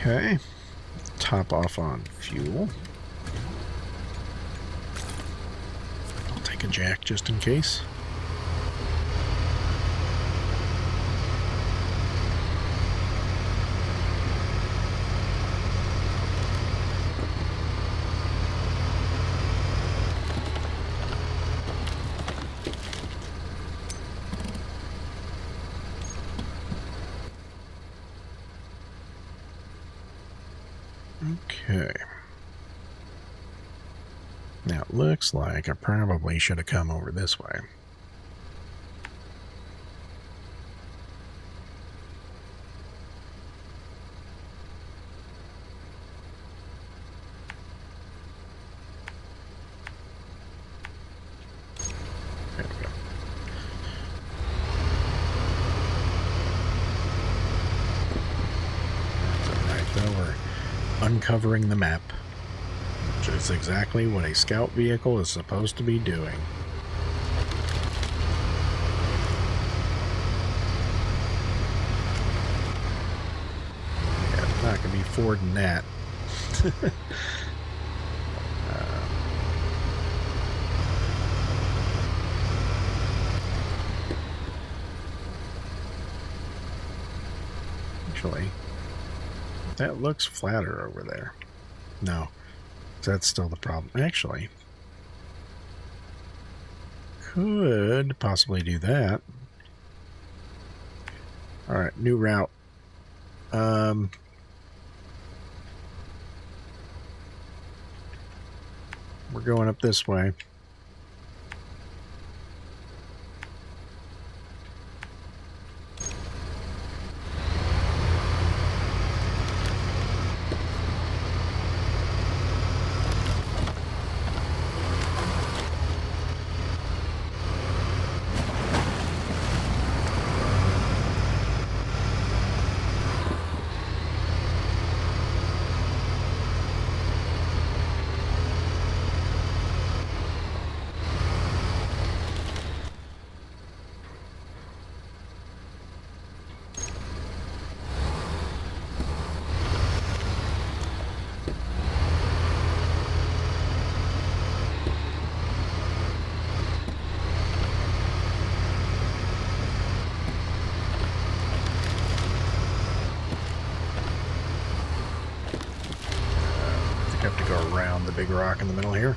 Okay. Top off on fuel. I'll take a jack just in case. Okay. Now it looks like I probably should have come over this way. There we go. That's all right, though. We're uncovering the map, which is exactly what a scout vehicle is supposed to be doing. Yeah, I'm not going to be fording that. Actually, that looks flatter over there. No, that's still the problem. Actually, could possibly do that. All right, new route. We're going up this way. Have to go around the big rock in the middle here.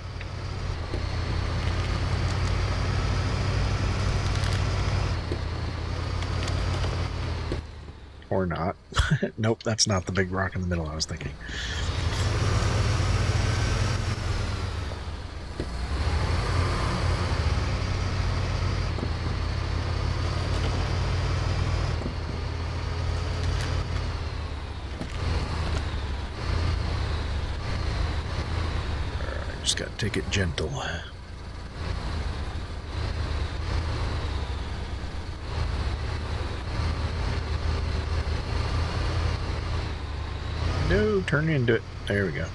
Or not. Nope, that's not the big rock in the middle I was thinking. Just gotta take it gentle. No, turn into it. There we go.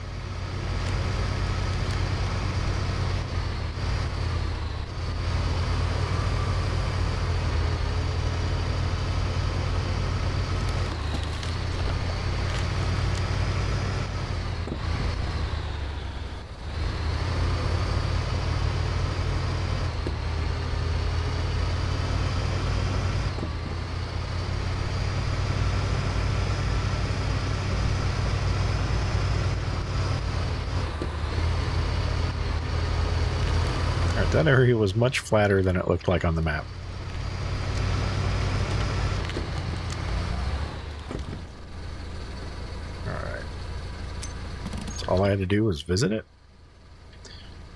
That area was much flatter than it looked like on the map. Alright. So all I had to do was visit it?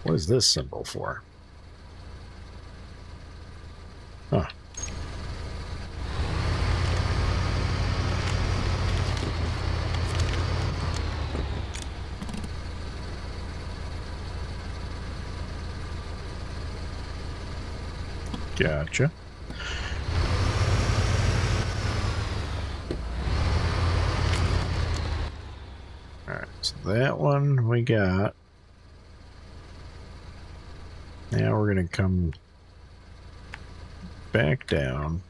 What is this symbol for? Huh. Gotcha. Alright, so that one we got. Now we're going to come back down.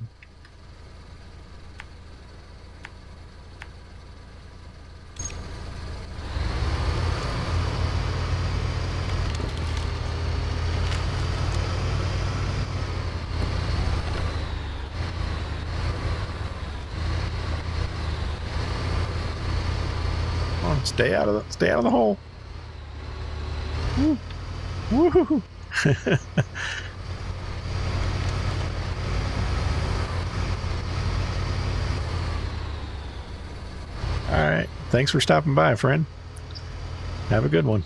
Stay out of the hole. Woo. Woo. All right. Thanks for stopping by, friend. Have a good one.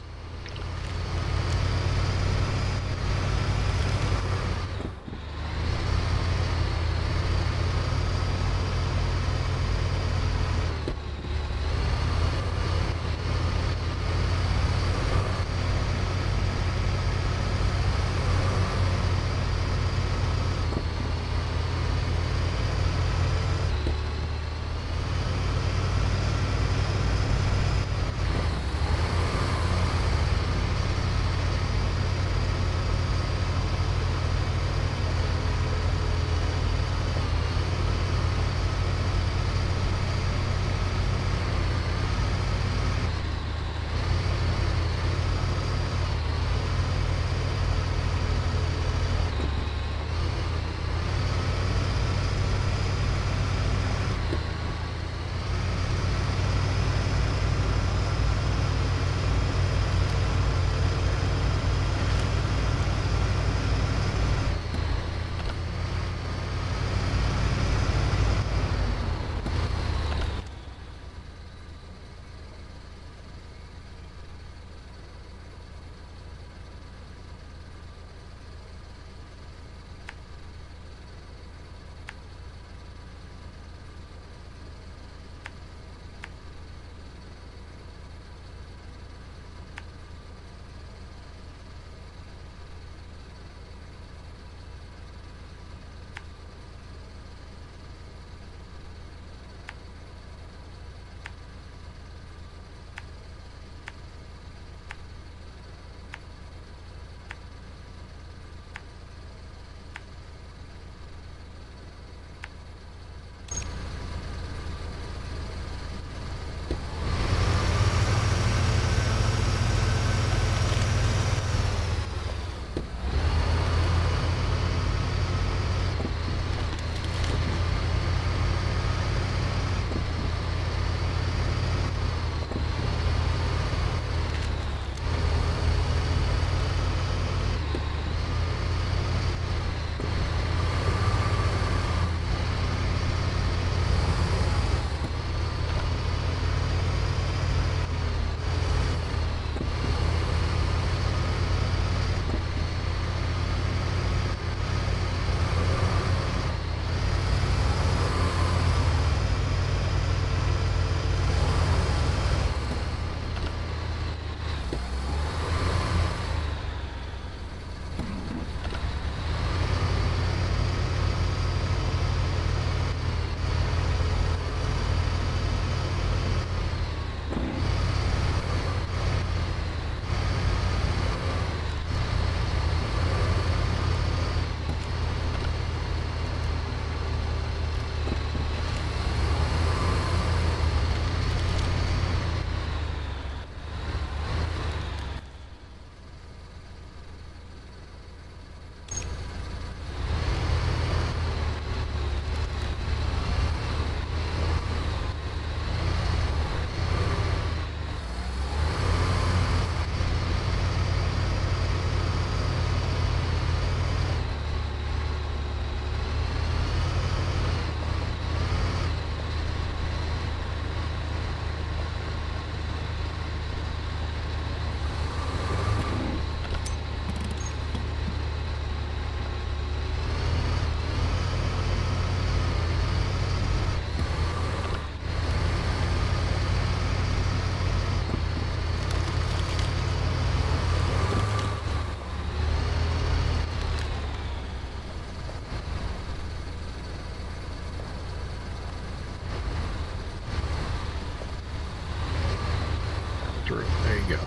Through. There you go.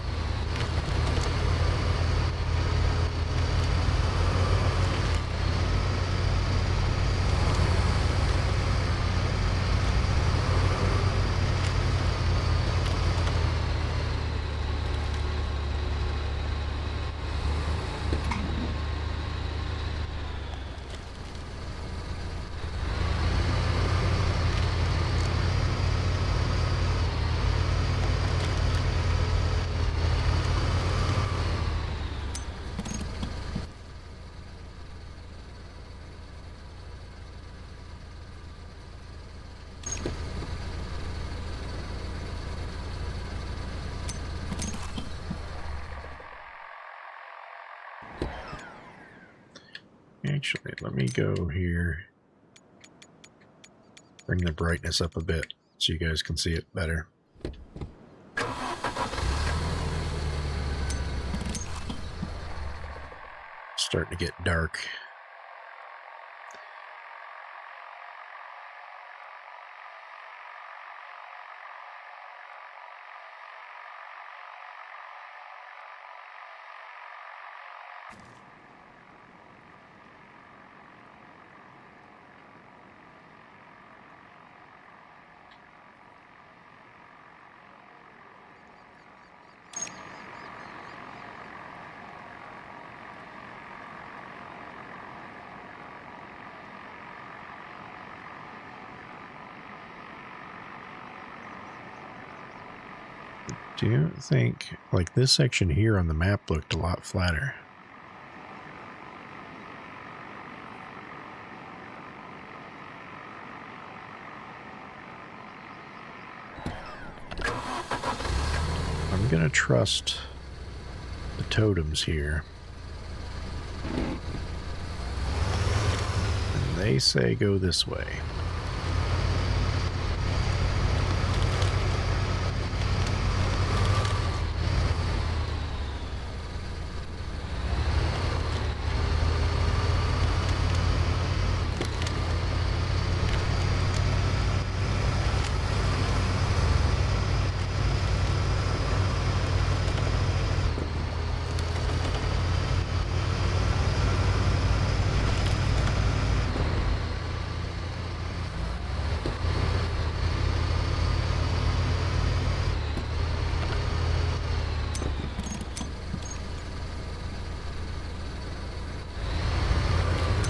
Actually, let me go here. Bring the brightness up a bit so you guys can see it better. Starting to get dark. Do you think, like, this section here on the map looked a lot flatter? I'm gonna trust the totems here. And they say go this way.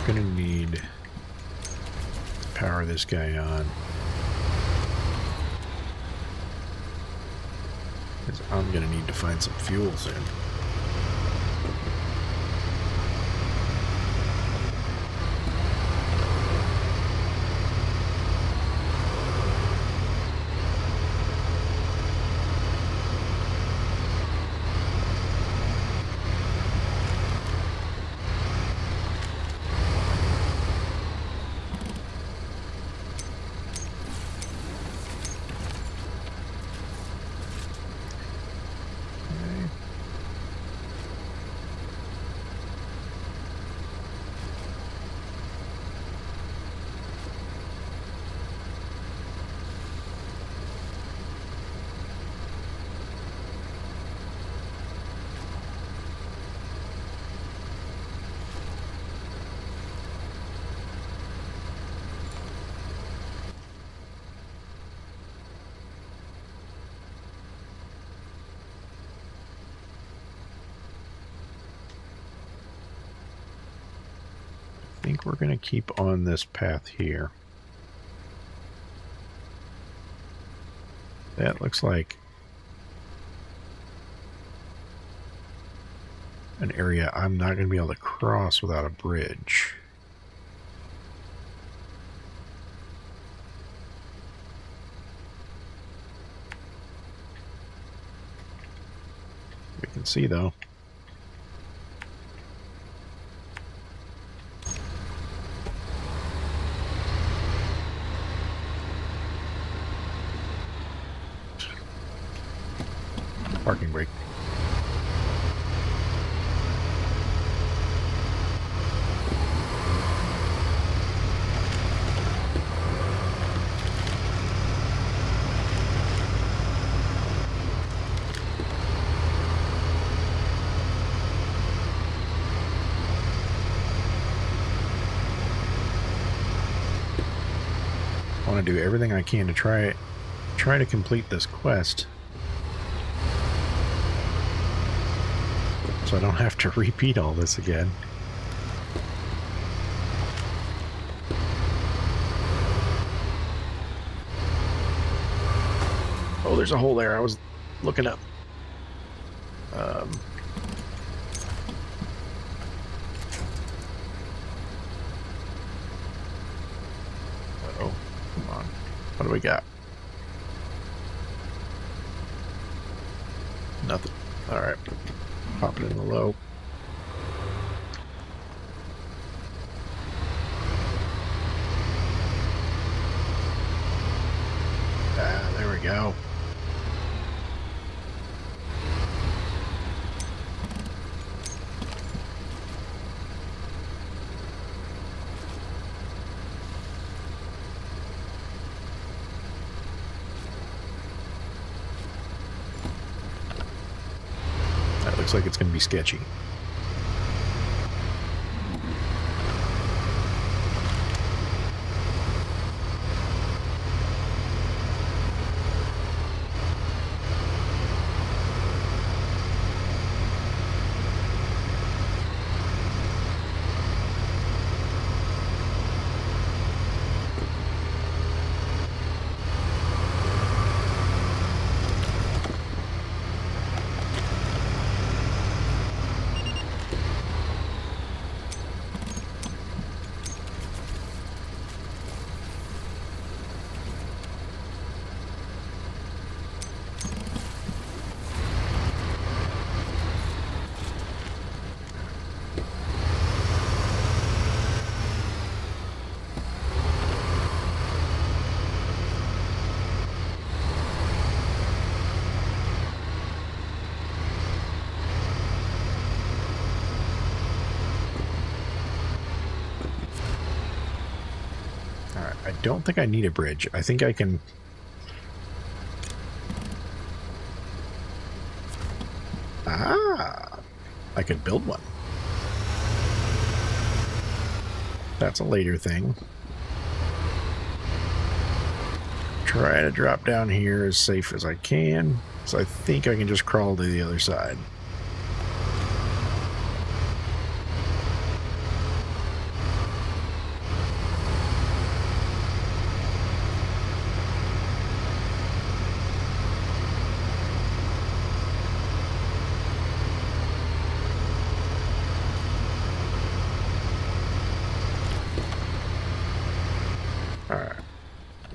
Gonna need to power this guy on, because I'm gonna need to find some fuel soon. I think we're going to keep on this path here. That looks like an area I'm not going to be able to cross without a bridge. We can see though. Parking brake. I want to do everything I can to try to complete this quest, so I don't have to repeat all this again. Oh, there's a hole there. I was looking up. Uh-oh. Come on. What do we got? Nothing. All right. Pop it in the low. looks like it's going to be sketchy. I don't think I need a bridge. I think I can... Ah! I could build one. That's a later thing. Try to drop down here as safe as I can. So I think I can just crawl to the other side.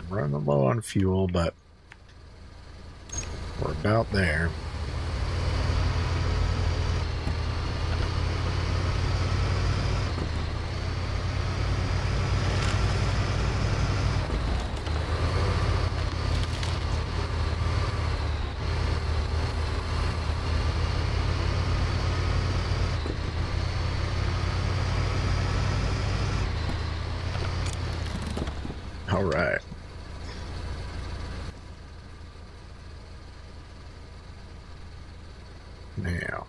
Running low on fuel, but we're about there. All right. Now,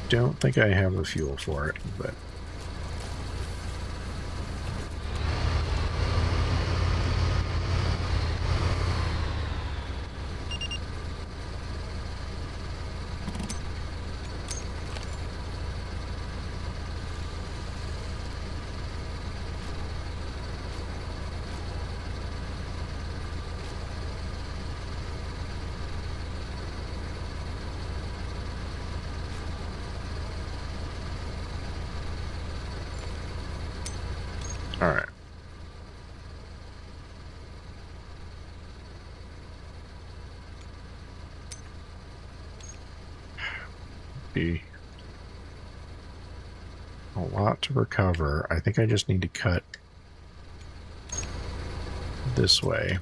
don't think I have the fuel for it, but all right. Be a lot to recover. I think I just need to cut this way.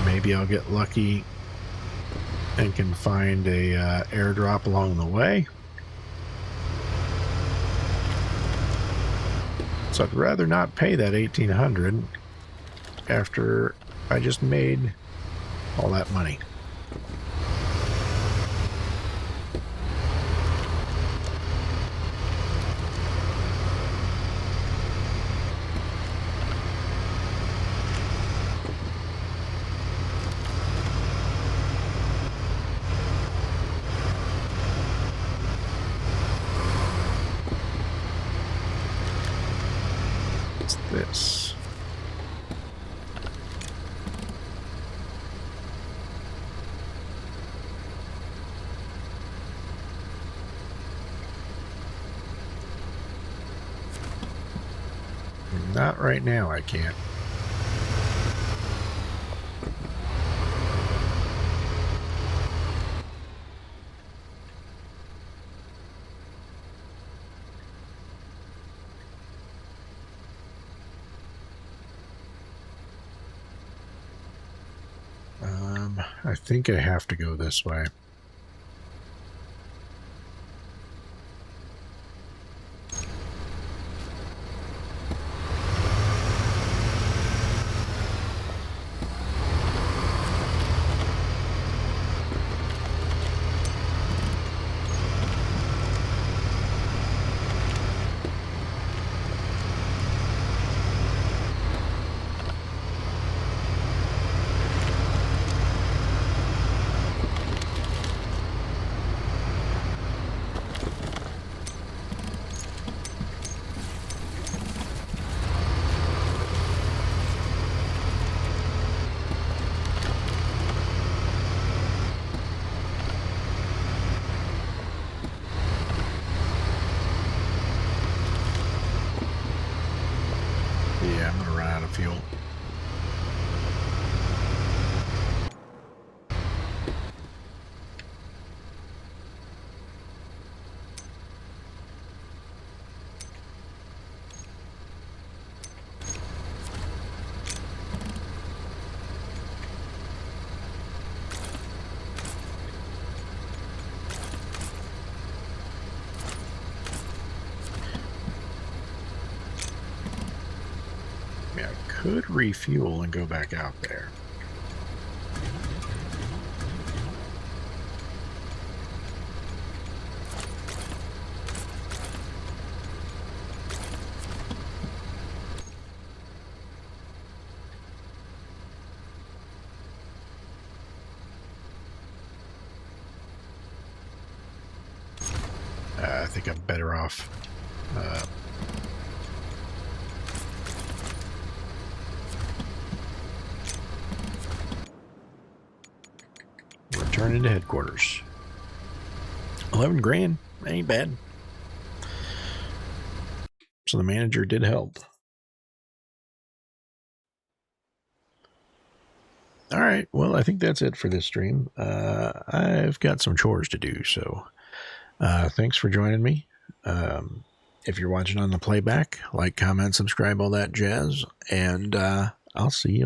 Maybe I'll get lucky and can find a airdrop along the way. So I'd rather not pay that $1,800 after I just made all that money. What's this? Not right now, I can't. I think I have to go this way. fuel. I could refuel and go back out there. I think I'm better off returning to headquarters. 11 grand, ain't bad. So the manager did help. All right, well, I think that's it for this stream. I've got some chores to do, so thanks for joining me. If you're watching on the playback, like, comment, subscribe, all that jazz, and I'll see you later.